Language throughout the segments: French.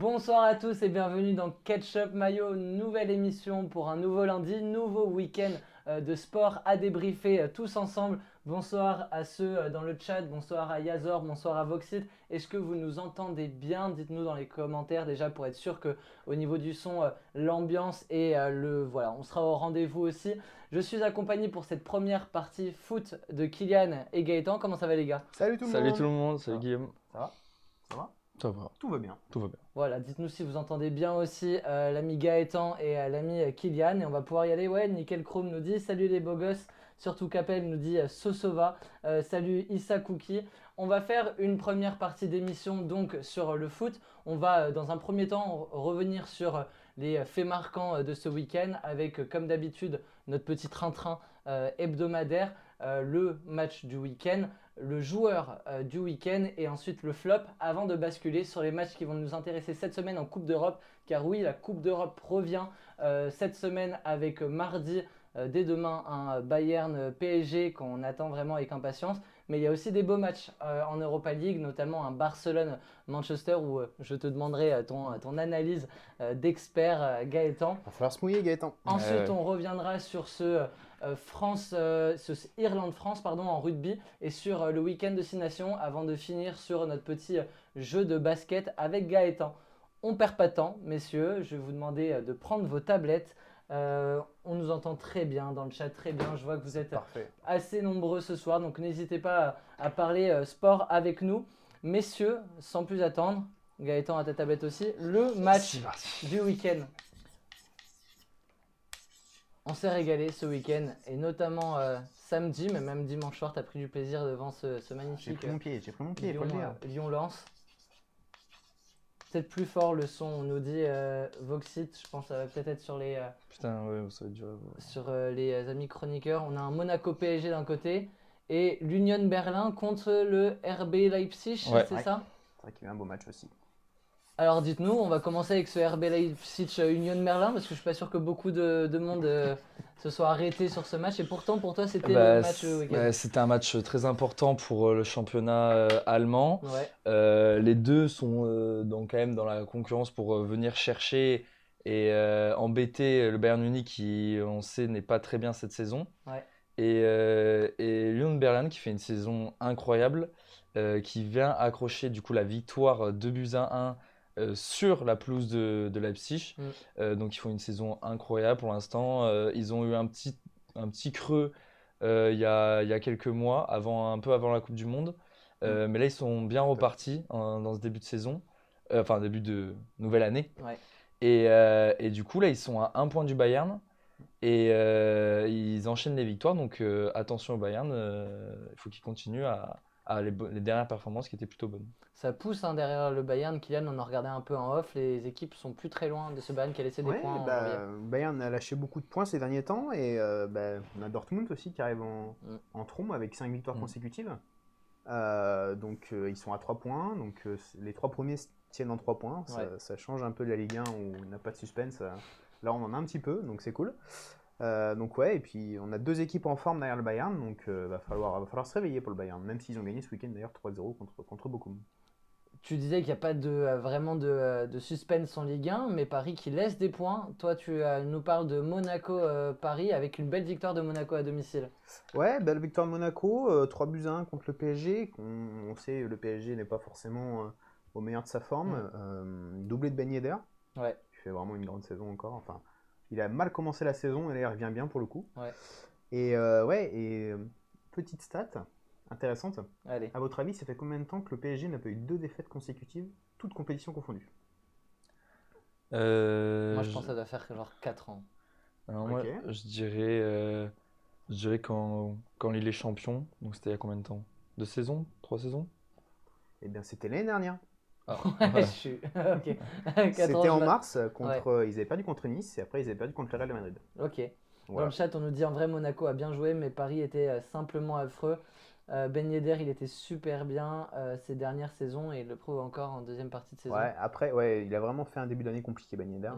Bonsoir à tous et bienvenue dans Ketchup Mayo, nouvelle émission pour un nouveau lundi, nouveau week-end de sport à débriefer tous ensemble. Bonsoir à ceux dans le chat, bonsoir à Yazor, bonsoir à Voxit. Est-ce que vous nous entendez bien? Dites-nous dans les commentaires déjà pour être sûr que au niveau du son, l'ambiance et voilà, on sera au rendez-vous aussi. Je suis accompagné pour cette première partie foot de Kylian et Gaëtan. Comment ça va les gars? Salut tout le Salut monde. tout le monde, Ça salut va Guillaume. Ça va Ça va Ça va, Tout va bien. tout va bien. Voilà, dites-nous si vous entendez bien aussi l'ami Gaëtan et l'ami Kylian. Et on va pouvoir y aller. Ouais, Nickel Chrome nous dit salut les beaux gosses. Surtout Capel nous dit Sosova. Salut Issa Cookie. On va faire une première partie d'émission donc sur le foot. On va dans un premier temps revenir sur les faits marquants de ce week-end avec comme d'habitude notre petit train-train hebdomadaire, le match du week-end, le joueur du week-end et ensuite le flop avant de basculer sur les matchs qui vont nous intéresser cette semaine en Coupe d'Europe. Car oui, la Coupe d'Europe revient cette semaine avec mardi, dès demain, un Bayern PSG qu'on attend vraiment avec impatience. Mais il y a aussi des beaux matchs en Europa League, notamment un Barcelone-Manchester où je te demanderai ton analyse d'expert Gaëtan. Va falloir se mouiller, Gaëtan. Ensuite, on reviendra sur ce Irlande-France en rugby et sur le week-end de 6 nations avant de finir sur notre petit jeu de basket avec Gaëtan. On perd pas de temps, messieurs. Je vais vous demander de prendre vos tablettes. On nous entend très bien dans le chat, très bien. Je vois que vous êtes Parfait. assez nombreux ce soir, donc n'hésitez pas à parler sport avec nous. Messieurs, sans plus attendre, Gaëtan à ta tablette aussi, le match C'est parti. du week-end. On s'est régalé ce week-end et notamment samedi, mais même dimanche soir, tu as pris du plaisir devant ce J'ai magnifique pris mon pied, faut le dire. Lyon-Lens. Peut-être plus fort le son, on nous dit Voxit, je pense que ça va peut-être être sur Putain, ouais, ça va être dur. les amis chroniqueurs. On a un Monaco PSG d'un côté et l'Union Berlin contre le RB Leipzig, Ouais. c'est Ouais. ça? C'est vrai qu'il y a eu un beau match aussi. Alors dites-nous, on va commencer avec ce RB Leipzig Union Berlin parce que je suis pas sûr que beaucoup de monde se soit arrêté sur ce match et pourtant pour toi c'était le match week-end. C'était un match très important pour le championnat allemand. Ouais. Les deux sont quand même dans la concurrence pour venir chercher et embêter le Bayern Munich qui, on sait, n'est pas très bien cette saison. Ouais. Et Lyon Berlin qui fait une saison incroyable, qui vient accrocher du coup la victoire 2-1 sur la pelouse de Leipzig. Donc ils font une saison incroyable pour l'instant. Ils ont eu un petit creux il y a quelques mois, un peu avant la Coupe du Monde. Mais là ils sont bien repartis dans ce début de saison, enfin début de nouvelle année. Ouais. Et du coup là ils sont à un point du Bayern. Et ils enchaînent les victoires, donc attention au Bayern, il faut qu'ils continuent à les dernières performances qui étaient plutôt bonnes. Ça pousse derrière le Bayern. Kylian, on en regardait un peu en off. Les équipes sont plus très loin de ce Bayern qui a laissé des points en janvier. Bayern a lâché beaucoup de points ces derniers temps et on a Dortmund aussi qui arrive en trombe avec 5 victoires consécutives. Donc ils sont à 3 points, donc les 3 premiers tiennent en 3 points. Ça change un peu de la Ligue 1 où on n'a pas de suspense. Là on en a un petit peu, donc c'est cool. Donc ouais, et puis on a deux équipes en forme derrière le Bayern, donc va falloir se réveiller pour le Bayern, même s'ils ont gagné ce week-end d'ailleurs 3-0 contre Bochum. Tu disais qu'il n'y a pas vraiment de suspense en Ligue 1, mais Paris qui laisse des points. Toi, tu nous parles de Monaco-Paris avec une belle victoire de Monaco à domicile. Ouais, belle victoire de Monaco, 3-1 contre le PSG. On sait le PSG n'est pas forcément au meilleur de sa forme. Doublé de Ben Yedder, Ouais. qui fait vraiment une grande saison encore. Enfin, il a mal commencé la saison et là il revient bien pour le coup. Ouais. Et petite stat intéressante. Allez. À votre avis, ça fait combien de temps que le PSG n'a pas eu 2 défaites consécutives, toutes compétitions confondues? Moi, je pense que ça doit faire genre 4 ans. Alors Ok. moi, je dirais quand Lille est champion, donc c'était il y a combien de temps? 2 saisons? 3 saisons? Eh bien, c'était l'année dernière. Ah, Ouais, voilà. je suis. Ok. 4 C'était ans, en je mars, ils avaient perdu contre Nice et après ils avaient perdu contre le Real de Madrid. Ok. Dans Voilà. le chat, on nous dit en vrai Monaco a bien joué, mais Paris était simplement affreux. Ben Yedder, il était super bien ces dernières saisons et il le prouve encore en deuxième partie de saison. Ouais, après, il a vraiment fait un début d'année compliqué, Ben Yedder.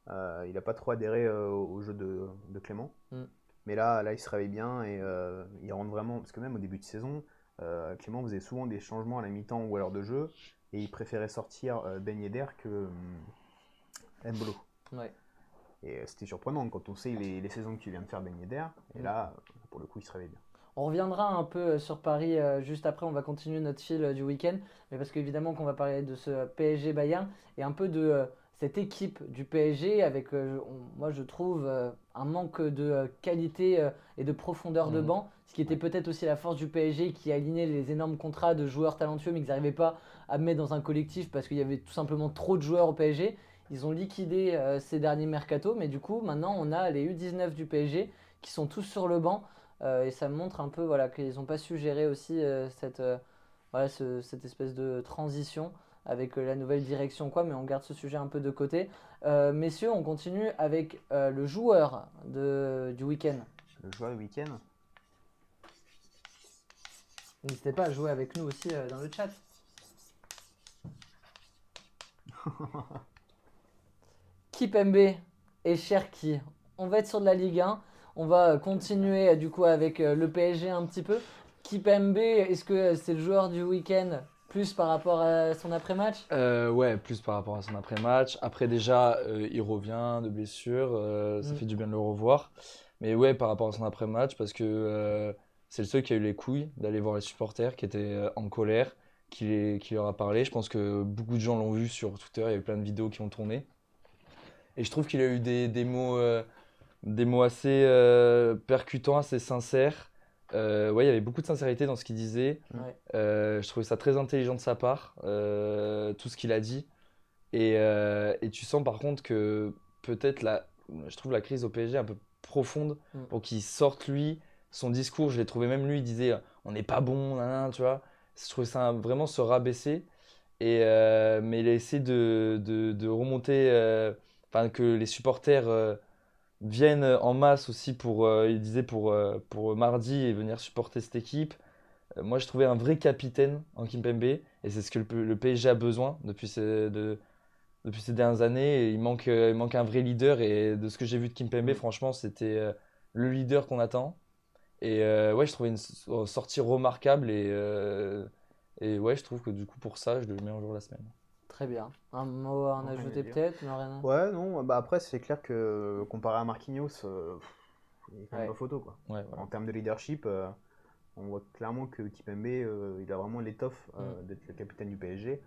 Il n'a pas trop adhéré au jeu de Clément. Mm. Mais là, il se réveille bien et il rentre vraiment. Parce que même au début de saison, Clément faisait souvent des changements à la mi-temps ou à l'heure de jeu, et il préférait sortir Ben Yedder que Mbolo. Ouais. Et c'était surprenant quand on sait les saisons que tu viens de faire Ben Yedder, et là, pour le coup, il se réveille bien. On reviendra un peu sur Paris juste après, on va continuer notre fil du week-end, mais parce qu'évidemment qu'on va parler de ce PSG Bayern et un peu de cette équipe du PSG avec, moi je trouve, un manque de qualité et de profondeur de banc, ce qui était peut-être aussi la force du PSG qui alignait les énormes contrats de joueurs talentueux mais qu'ils n'arrivaient pas à mettre dans un collectif parce qu'il y avait tout simplement trop de joueurs au PSG. Ils ont liquidé ces derniers mercato, mais du coup maintenant on a les U19 du PSG qui sont tous sur le banc. Et ça montre un peu voilà, qu'ils n'ont pas su gérer aussi voilà, cette espèce de transition avec la nouvelle direction, quoi, mais on garde ce sujet un peu de côté. Messieurs, on continue avec le joueur du week-end. Le joueur du week-end. N'hésitez pas à jouer avec nous aussi dans le chat. Kipembe et Cherki. On va être sur de la Ligue 1. On va continuer du coup avec le PSG un petit peu. Kipembe, est-ce que c'est le joueur du week-end plus par rapport à son après-match? Ouais, plus par rapport à son après-match. Après, déjà, il revient de blessure. Ça fait du bien de le revoir. Mais ouais, par rapport à son après-match, parce que c'est le seul qui a eu les couilles d'aller voir les supporters qui étaient en colère, qui leur a parlé. Je pense que beaucoup de gens l'ont vu sur Twitter. Il y a eu plein de vidéos qui ont tourné. Et je trouve qu'il a eu des mots assez percutants, assez sincères. Ouais, il y avait beaucoup de sincérité dans ce qu'il disait. Ouais. Je trouvais ça très intelligent de sa part, tout ce qu'il a dit. Et tu sens par contre que peut-être je trouve la crise au PSG un peu profonde pour qu'il sorte lui, son discours. Je l'ai trouvé même lui, il disait on n'est pas bon, nan, tu vois. Je trouvais ça vraiment se rabaisser. Mais il a essayé de remonter, enfin que les supporters viennent en masse aussi il disait pour mardi et venir supporter cette équipe. Moi, je trouvais un vrai capitaine en Kimpembe et c'est ce que le PSG a besoin depuis ces dernières années. Et il manque un vrai leader et de ce que j'ai vu de Kimpembe, franchement, c'était le leader qu'on attend. Et ouais, je trouvais une sortie remarquable et ouais, je trouve que du coup, pour ça, je le mets en jour de la semaine. Très bien. Un mot à en Rien à ajouter dire. peut-être, non, rien. Ouais, non, bah après, c'est clair que comparé à Marquinhos, il n'y a quand même Ouais. pas photo, quoi. Ouais, voilà. En termes de leadership, on voit clairement que Kipembe, il a vraiment l'étoffe d'être le capitaine du PSG.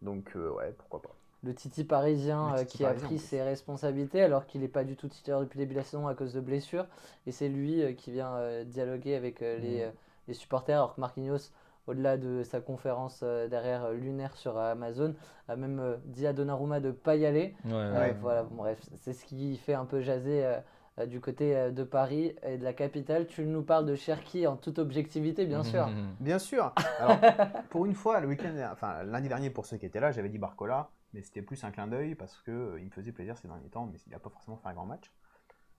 Donc, ouais, pourquoi pas. Le Titi parisien Le Titi qui a parisien, en pris plus. ses responsabilités alors qu'il n'est pas du tout titulaire depuis le début de la saison à cause de blessures. Et c'est lui qui vient dialoguer avec les supporters alors que Marquinhos, au-delà de sa conférence derrière lunaire sur Amazon, a même dit à Donnarumma de ne pas y aller. Ouais. Voilà, bon, bref, c'est ce qui fait un peu jaser du côté de Paris et de la capitale. Tu nous parles de Cherki en toute objectivité, bien sûr. Bien sûr. Alors, pour une fois, le week-end, enfin lundi dernier, pour ceux qui étaient là, j'avais dit Barcola, mais c'était plus un clin d'œil parce que il me faisait plaisir ces derniers temps, mais il n'a pas forcément fait un grand match.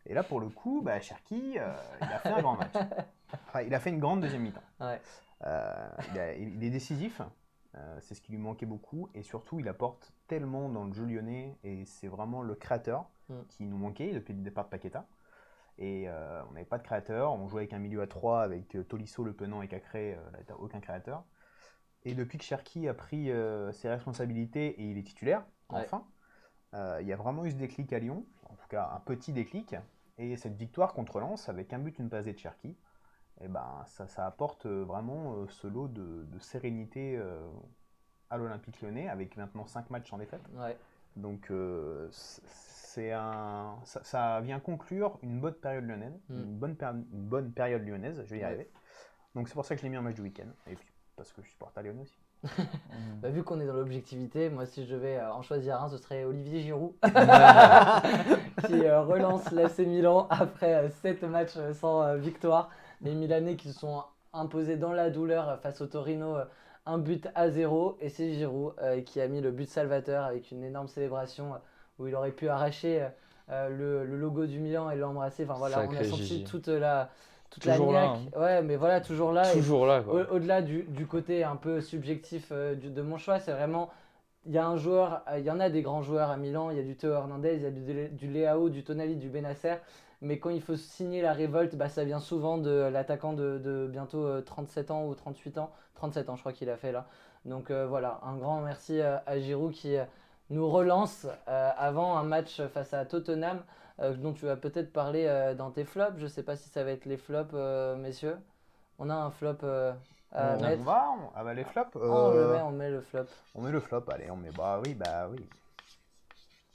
Et là, pour le coup, bah, Cherki, il a fait un grand match. Enfin, il a fait une grande deuxième mi-temps. Ouais. Il est décisif, c'est ce qui lui manquait beaucoup, et surtout, il apporte tellement dans le jeu lyonnais, et c'est vraiment le créateur qui nous manquait depuis le départ de Paqueta. Et on n'avait pas de créateur, on jouait avec un milieu à 3 avec Tolisso, Le Penant et Cacré, là t'as aucun créateur. Et depuis que Cherki a pris ses responsabilités et il est titulaire, enfin, il y a vraiment eu ce déclic à Lyon, en tout cas un petit déclic, et cette victoire contre Lens avec un but, une passe de Cherki, et ben ça apporte vraiment ce lot de sérénité à l'Olympique Lyonnais avec maintenant 5 matchs sans défaite. Ouais. Donc ça vient conclure une bonne période lyonnaise, une bonne période lyonnaise, je vais y arriver. Donc c'est pour ça que je l'ai mis en match du week-end, et puis parce que je supporte à Lyon aussi. Bah, vu qu'on est dans l'objectivité, moi si je devais en choisir un, ce serait Olivier Giroud qui relance l'AC Milan après 7 matchs sans victoire. Les Milanais qui se sont imposés dans la douleur face au Torino 1-0 et c'est Giroud qui a mis le but salvateur avec une énorme célébration où il aurait pu arracher le logo du Milan et l'embrasser. Enfin voilà, on a senti Gigi. toute la Toujours là, niaque. Ouais, mais voilà, toujours là. Toujours là, quoi. Au-delà du côté un peu subjectif de mon choix, c'est vraiment, il y a un joueur, il y en a des grands joueurs à Milan, il y a du Théo Hernandez, il y a du Leao, du Tonali, du Benacer, mais quand il faut signer la révolte, bah, ça vient souvent de l'attaquant de bientôt 37 ans ou 38 ans. 37 ans, je crois qu'il a fait là. Donc voilà, un grand merci à Giroud qui nous relance avant un match face à Tottenham, dont tu vas peut-être parler dans tes flops. Je ne sais pas si ça va être les flops, messieurs. On a un flop à mettre. Ah bah les flops. On met le flop. On met le flop, allez, on met. Bah oui.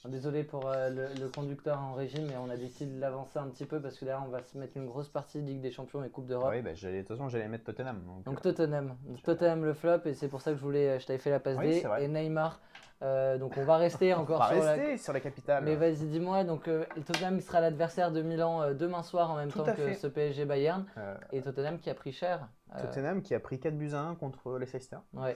Désolé pour le conducteur en régime, mais on a décidé de l'avancer un petit peu parce que derrière on va se mettre une grosse partie de Ligue des Champions et Coupe d'Europe. Oui, bah, de toute façon j'allais mettre Tottenham. Donc Tottenham. Tottenham le flop et c'est pour ça que je t'avais fait la passe Oui, D. c'est vrai. Et Neymar. Donc on va rester encore On va sur rester sur la capitale. Mais vas-y, dis-moi. Donc Tottenham sera l'adversaire de Milan demain soir en même Tout temps à que fait. ce PSG Bayern. Et Tottenham qui a pris cher. Tottenham qui a pris 4-1 contre Leicester. Ouais.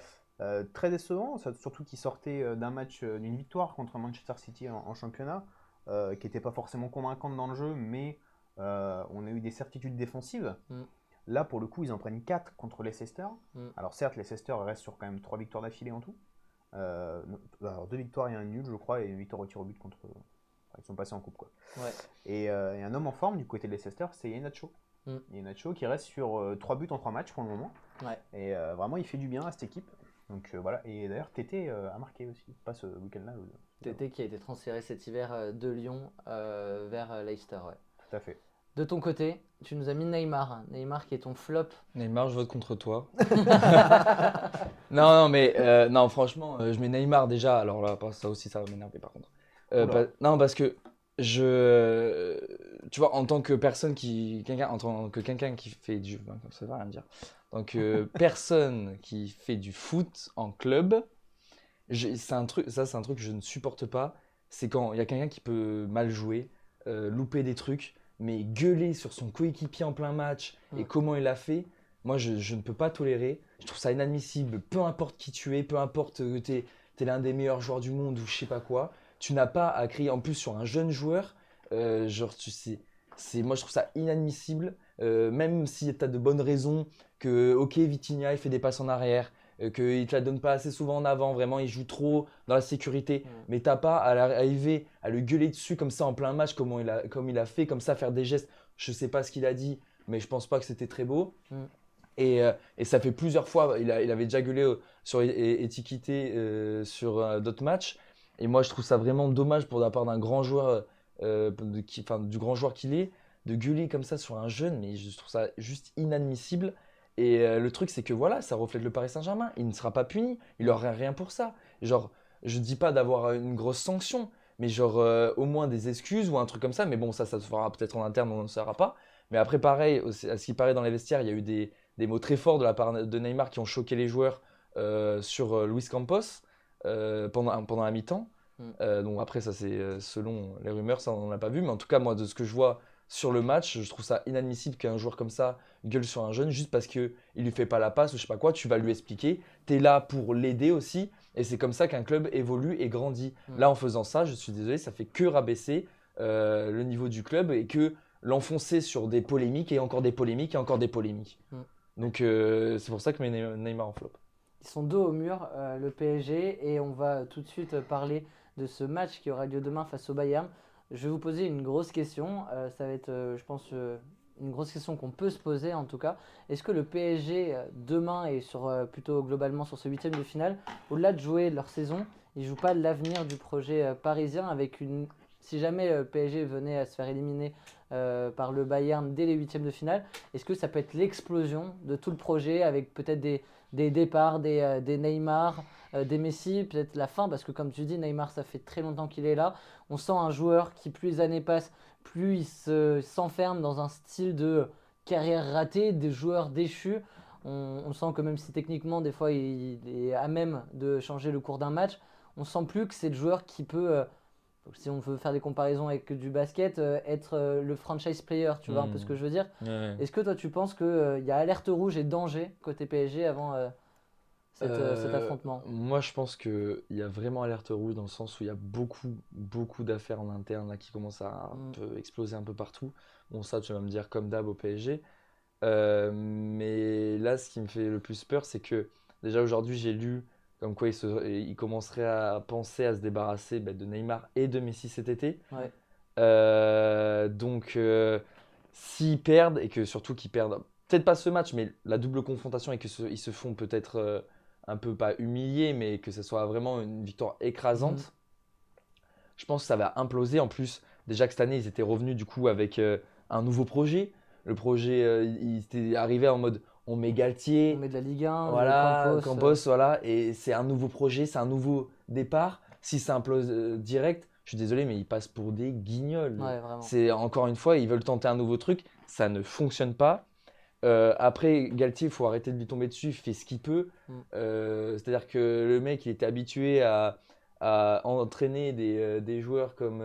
Très décevant, surtout qu'il sortait d'un match, d'une victoire contre Manchester City en championnat, qui n'était pas forcément convaincante dans le jeu, mais on a eu des certitudes défensives. Là, pour le coup, ils en prennent 4 contre Leicester. Alors certes, Leicester reste sur quand même 3 victoires d'affilée en tout. Alors 2 victoires et un nul, je crois, et une victoire au tir au but contre... Enfin, ils sont passés en coupe, quoi. Ouais. Et un homme en forme du côté de Leicester, c'est Iheanacho. Iheanacho qui reste sur 3 buts en 3 matchs pour le moment. Ouais. Et vraiment, il fait du bien à cette équipe. Donc voilà, et d'ailleurs Tété a marqué aussi, pas ce week-end-là. Tété qui a été transféré cet hiver de Lyon vers Leicester, ouais. Tout à fait. De ton côté, tu nous as mis Neymar. Neymar qui est ton flop. Neymar, je vote contre toi. Non, mais non, franchement, je mets Neymar déjà. Alors là, ça aussi, ça va m'énerver par contre. Non, parce que tu vois, en tant que personne en tant que quelqu'un qui fait du, ça veut rien dire. Donc personne qui fait du foot en club, c'est un truc que je ne supporte pas. C'est quand il y a quelqu'un qui peut mal jouer, louper des trucs, mais gueuler sur son coéquipier en plein match et comment il a fait. Moi, je ne peux pas tolérer. Je trouve ça inadmissible. Peu importe qui tu es, peu importe que tu es l'un des meilleurs joueurs du monde ou je sais pas quoi, tu n'as pas à crier en plus sur un jeune joueur. Genre, tu sais, moi je trouve ça inadmissible. Même si tu as de bonnes raisons que, ok, Vitinha il fait des passes en arrière, qu'il ne te la donne pas assez souvent en avant, vraiment il joue trop dans la sécurité, mais t'as pas à arriver à le gueuler dessus comme ça en plein match, comme il a fait, comme ça faire des gestes. Je sais pas ce qu'il a dit, mais je pense pas que c'était très beau. Et ça fait plusieurs fois, il avait déjà gueulé sur Etiquité sur d'autres matchs. Et moi je trouve ça vraiment dommage pour la part d'un grand joueur, du grand joueur qu'il est, de gueuler comme ça sur un jeune, mais je trouve ça juste inadmissible. Et le truc, c'est que voilà, ça reflète le Paris Saint-Germain. Il ne sera pas puni. Il n'aura rien pour ça. Genre, je dis pas d'avoir une grosse sanction, mais genre au moins des excuses ou un truc comme ça. Mais bon, ça se fera peut-être en interne, on ne saura pas. Mais après, pareil, à ce qui paraît dans les vestiaires, il y a eu des mots très forts de la part de Neymar qui ont choqué les joueurs sur Luis Campos pendant la mi-temps. Donc après, ça c'est selon les rumeurs, ça on n'en a pas vu. Mais en tout cas, moi, de ce que je vois sur le match, je trouve ça inadmissible qu'un joueur comme ça gueule sur un jeune juste parce qu'il ne lui fait pas la passe ou je sais pas quoi. Tu vas lui expliquer. Tu es là pour l'aider aussi. Et c'est comme ça qu'un club évolue et grandit. Là, en faisant ça, je suis désolé, ça fait que rabaisser le niveau du club et que l'enfoncer sur des polémiques et encore des polémiques et encore des polémiques. Donc c'est pour ça que je mets Neymar en flop. Ils sont dos au mur, le PSG, et on va tout de suite parler de ce match qui aura lieu demain face au Bayern. Je vais vous poser une grosse question. Ça va être, je pense, une grosse question qu'on peut se poser en tout cas. Est-ce que le PSG demain et plutôt globalement sur ce huitième de finale, au-delà de jouer leur saison, ils ne jouent pas l'avenir du projet parisien avec si jamais le PSG venait à se faire éliminer par le Bayern dès les huitièmes de finale, est-ce que ça peut être l'explosion de tout le projet avec peut-être des départs, des Neymar, des Messi, peut-être la fin, parce que comme tu dis, Neymar, ça fait très longtemps qu'il est là. On sent un joueur qui, plus les années passent, plus il s'enferme dans un style de carrière ratée, des joueurs déchus. On sent que même si techniquement, des fois, il est à même de changer le cours d'un match, on sent plus que c'est le joueur qui peut, si on veut faire des comparaisons avec du basket, être le franchise player, tu vois un peu ce que je veux dire. Est-ce que toi, tu penses qu'il y a alerte rouge et danger côté PSG avant cet affrontement? Moi, je pense qu'il y a vraiment alerte rouge dans le sens où il y a beaucoup d'affaires en interne là, qui commencent à un peu exploser un peu partout. Bon, ça, tu vas me dire comme d'hab au PSG. Mais là, ce qui me fait le plus peur, c'est que déjà aujourd'hui, j'ai lu comme quoi il commencerait à penser à se débarrasser de Neymar et de Messi cet été. Donc, s'ils perdent et que surtout qu'ils perdent, peut-être pas ce match, mais la double confrontation et qu'ils se font peut-être un peu pas humiliés, mais que ce soit vraiment une victoire écrasante, je pense que ça va imploser. En plus, déjà que cette année, ils étaient revenus du coup avec un nouveau projet. Le projet, ils étaient arrivés en mode on met On Galtier, met de la Ligue 1, voilà, de Campos, Campos. voilà, et c'est un nouveau projet, c'est un nouveau départ. Si ça implose direct, je suis désolé, mais ils passent pour des guignols. Ouais, vraiment. C'est encore une fois, ils veulent tenter un nouveau truc, ça ne fonctionne pas. Après, Galtier, il faut arrêter de lui tomber dessus, il fait ce qu'il peut. C'est-à-dire que le mec, il était habitué à entraîner des joueurs comme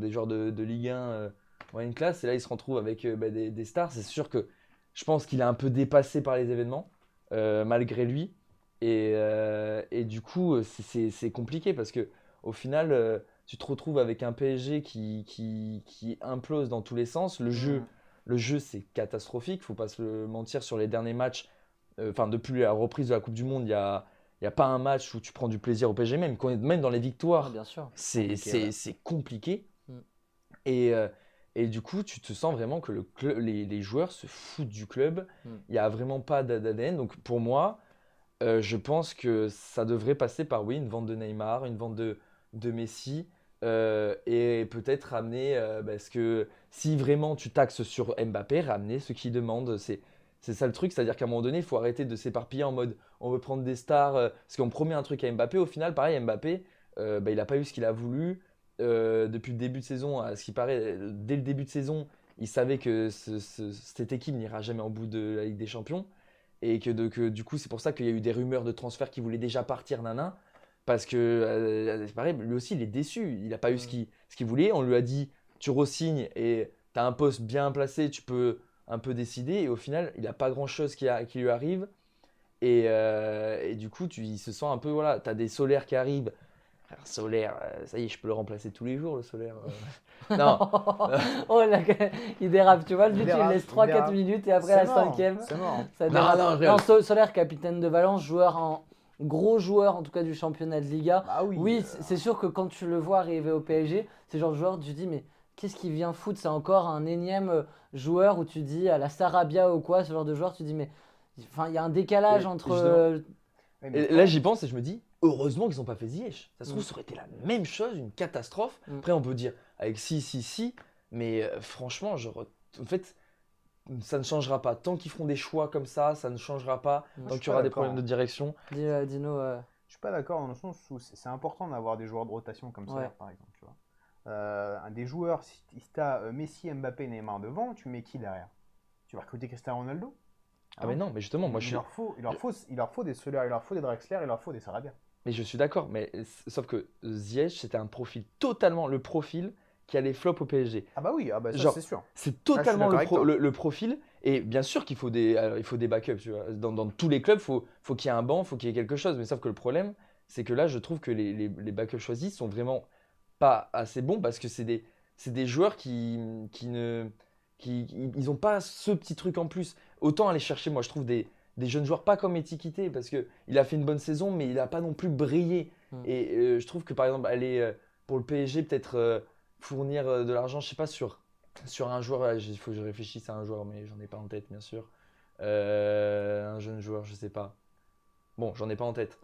des joueurs de Ligue 1 moyenne classe, et là, il se retrouve avec des stars. C'est sûr que je pense qu'il est un peu dépassé par les événements, malgré lui. Et du coup, c'est compliqué parce que au final, tu te retrouves avec un PSG qui implose dans tous les sens. Le jeu, c'est catastrophique, faut pas se le mentir. Sur les derniers matchs, depuis la reprise de la Coupe du Monde, il y a pas un match où tu prends du plaisir au PSG, même dans les Ouais, victoires, bien sûr. c'est compliqué. Mm. Et, euh, et du coup, tu te sens vraiment que les joueurs se foutent du club. Il n'y a vraiment pas d'ADN. Donc pour moi, je pense que ça devrait passer par, oui, une vente de Neymar, une vente de Messi, et peut-être ramener, parce que si vraiment tu taxes sur Mbappé, ramener ceux qui demandent. C'est ça le truc, c'est-à-dire qu'à un moment donné, il faut arrêter de s'éparpiller en mode on veut prendre des stars, parce qu'on promet un truc à Mbappé. Au final, pareil, Mbappé, il n'a pas eu ce qu'il a voulu. Depuis le début de saison, à ce qui paraît, dès le début de saison, il savait que cette équipe n'ira jamais en bout de la Ligue des Champions. Et que du coup, c'est pour ça qu'il y a eu des rumeurs de transfert qui voulaient déjà partir, nana. Parce que, c'est pareil, lui aussi, il est déçu. Il n'a pas eu ce qu'il voulait. On lui a dit, tu re-signes et tu as un poste bien placé, tu peux un peu décider. Et au final, il n'a pas grand-chose qui lui arrive. Et du coup, il se sent un peu, voilà, tu as des solaires qui arrivent. Alors, solaire, ça y est, je peux le remplacer tous les jours, le solaire. Non. Oh là, il dérape, tu vois, le but il dérape, laisse il 3-4 dérape. minutes et après C'est la mort, cinquième, c'est mort. ça Non, dérape. non, je Non, rigole. Solaire, capitaine de Valence, gros joueur en tout cas du championnat de Liga. Bah oui. Oui, c'est sûr que quand tu le vois arriver au PSG, c'est le genre de joueur, tu te dis, mais qu'est-ce qu'il vient foutre? C'est encore un énième joueur où tu dis à la Sarabia ou quoi, ce genre de joueur, tu dis, mais enfin, il y a un décalage Et entre. justement, Ouais, mais le et là, problème, j'y pense et je me dis, heureusement qu'ils n'ont pas fait Ziyech. Ça se trouve, Mm. ça aurait été la même chose, une catastrophe. Mm. Après, on peut dire avec si, mais franchement, en fait, ça ne changera pas. Tant qu'ils feront des choix comme ça ne changera pas. Mm. moi, Tant je suis qu'il y pas aura des d'accord, problèmes de hein. direction. Dino, Je suis pas d'accord dans le sens où c'est important d'avoir des joueurs de rotation comme ça, Ouais. par exemple. Tu vois. Des joueurs, si tu as Messi, Mbappé, Neymar devant, tu mets qui derrière? Tu vas recruter Cristiano Ronaldo? Ah, mais non, mais justement, moi, Il leur faut des Solaire, il leur faut des Draxler, il leur faut des Sarabia. mais je suis d'accord. Mais sauf que Ziyech, c'était un profil totalement le profil qui allait flop au PSG. Ah bah oui, ah bah ça Genre, c'est sûr. c'est Ah, je suis totalement d'accord avec toi. le profil. Et bien sûr qu'il faut il faut des backups. Tu vois. Dans tous les clubs, faut qu'il y ait un banc, faut qu'il y ait quelque chose. Mais sauf que le problème, c'est que là, je trouve que les backups choisis sont vraiment pas assez bons parce que c'est des joueurs ils ont pas ce petit truc en plus. Autant aller chercher, moi, je trouve des jeunes joueurs pas comme Etiquité parce qu'il a fait une bonne saison, mais il n'a pas non plus brillé. Mm. Et je trouve que par exemple, aller pour le PSG, peut-être fournir de l'argent, je sais pas, sur un joueur, il faut que je réfléchisse à un joueur, mais j'en ai pas en tête, bien sûr. Un jeune joueur, je sais pas. Bon, j'en ai pas en tête.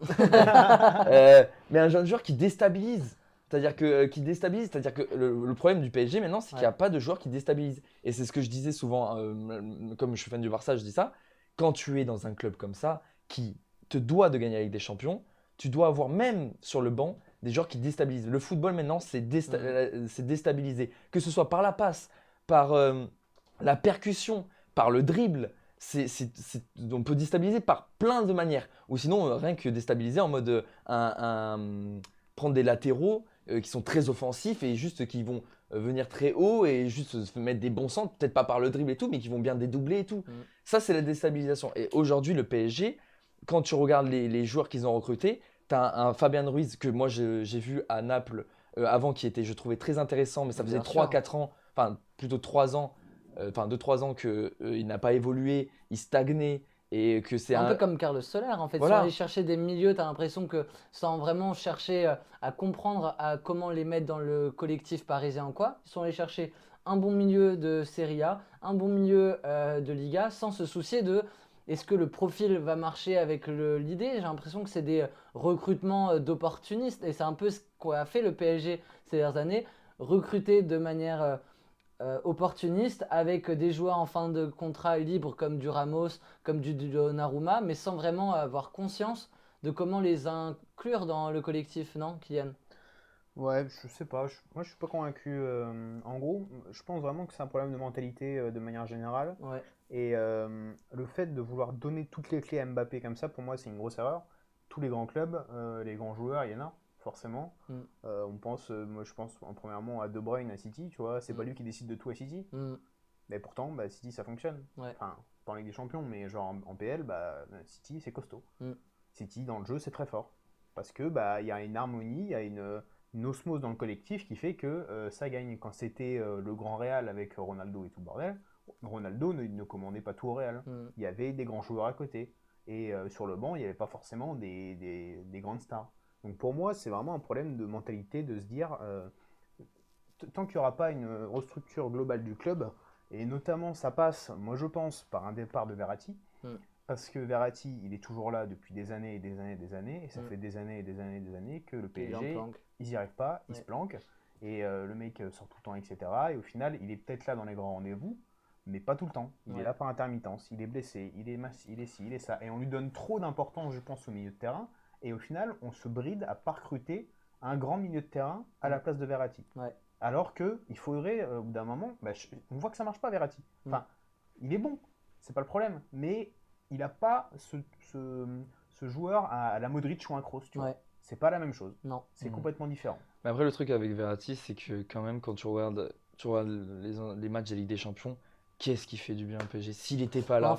Mais un jeune joueur qui déstabilise. C'est-à-dire que le problème du PSG maintenant, c'est qu'il n'y a Ouais. pas de joueur qui déstabilise. Et c'est ce que je disais souvent, comme je suis fan du Barça, je dis ça. Quand tu es dans un club comme ça, qui te doit de gagner la Ligue des Champions, tu dois avoir même sur le banc des joueurs qui déstabilisent. Le football maintenant, c'est déstabilisé. Que ce soit par la passe, par la percussion, par le dribble. On peut déstabiliser par plein de manières. Ou sinon, rien que déstabiliser en mode prendre des latéraux qui sont très offensifs et juste qui vont venir très haut et juste se mettre des bons centres, peut-être pas par le dribble et tout, mais qui vont bien dédoubler et tout. Mm. Ça, c'est la déstabilisation. Et aujourd'hui, le PSG, quand tu regardes les joueurs qu'ils ont recrutés, tu as un Fabien Ruiz que moi j'ai vu à Naples avant, qui était, je trouvais, très intéressant, mais ça faisait Bien sûr. 3-4 ans, enfin plutôt 3 ans, enfin 2-3 ans qu'il n'a pas évolué, il stagnait. et que c'est un peu comme Carlos Soler en fait. Sans Voilà. aller chercher des milieux, tu as l'impression que sans vraiment chercher à comprendre à comment les mettre dans le collectif parisien ou quoi, ils sont allés chercher un bon milieu de Serie A, un bon milieu de Liga, sans se soucier de est-ce que le profil va marcher avec l'idée. J'ai l'impression que c'est des recrutements d'opportunistes et c'est un peu ce qu'a fait le PSG ces dernières années, recruter de manière opportuniste avec des joueurs en fin de contrat libre comme du Ramos, comme du Donnarumma, mais sans vraiment avoir conscience de comment les inclure dans le collectif, non, Kylian? Ouais, je sais pas, moi je suis pas convaincu. En gros, je pense vraiment que c'est un problème de mentalité de manière générale. Ouais, Et le fait de vouloir donner toutes les clés à Mbappé comme ça, pour moi, c'est une grosse erreur. Tous les grands clubs, les grands joueurs, il y en a, forcément. mm, Moi je pense premièrement à De Bruyne à City, tu vois, c'est pas mm, lui qui décide de tout à City. mm, Mais pourtant, bah, City ça fonctionne. ouais, Enfin, pas en Ligue des Champions, mais genre en PL, bah, City c'est costaud. mm, City dans le jeu c'est très fort. Parce que bah, il y a une harmonie, il y a une osmose dans le collectif qui fait que ça gagne. Quand c'était le Grand Real avec Ronaldo et tout le bordel, Ronaldo ne commandait pas tout au Real. mm, Il y avait des grands joueurs à côté. Et sur le banc, il n'y avait pas forcément des grandes stars. Donc pour moi, c'est vraiment un problème de mentalité de se dire, tant qu'il n'y aura pas une restructure globale du club, et notamment ça passe, moi je pense, par un départ de Verratti, mm, parce que Verratti, il est toujours là depuis des années et des années et des années, et ça mm. fait des années et des années et des années que le Il est en PSG, planque. ils n'y arrivent pas, ils Ouais. se planquent, et le mec sort tout le temps, etc. Et au final, il est peut-être là dans les grands rendez-vous, mais pas tout le temps. Il est Ouais. là par intermittence, il est blessé, il est ci, il est ça. Et on lui donne trop d'importance, je pense, au milieu de terrain, et au final, on se bride à pas recruter un grand milieu de terrain à la place de Verratti. Ouais. Alors qu'il faudrait, au bout d'un moment, on voit que ça marche pas, Verratti. Enfin, il est bon, c'est pas le problème, mais il n'a pas ce joueur à la Modric ou un Kroos, tu vois. Ouais. C'est pas la même chose. Non. C'est complètement différent. Mais après, le truc avec Verratti, c'est que quand même, quand tu regardes les matchs de Ligue des Champions, qu'est-ce qui fait du bien au PSG? S'il n'était pas là,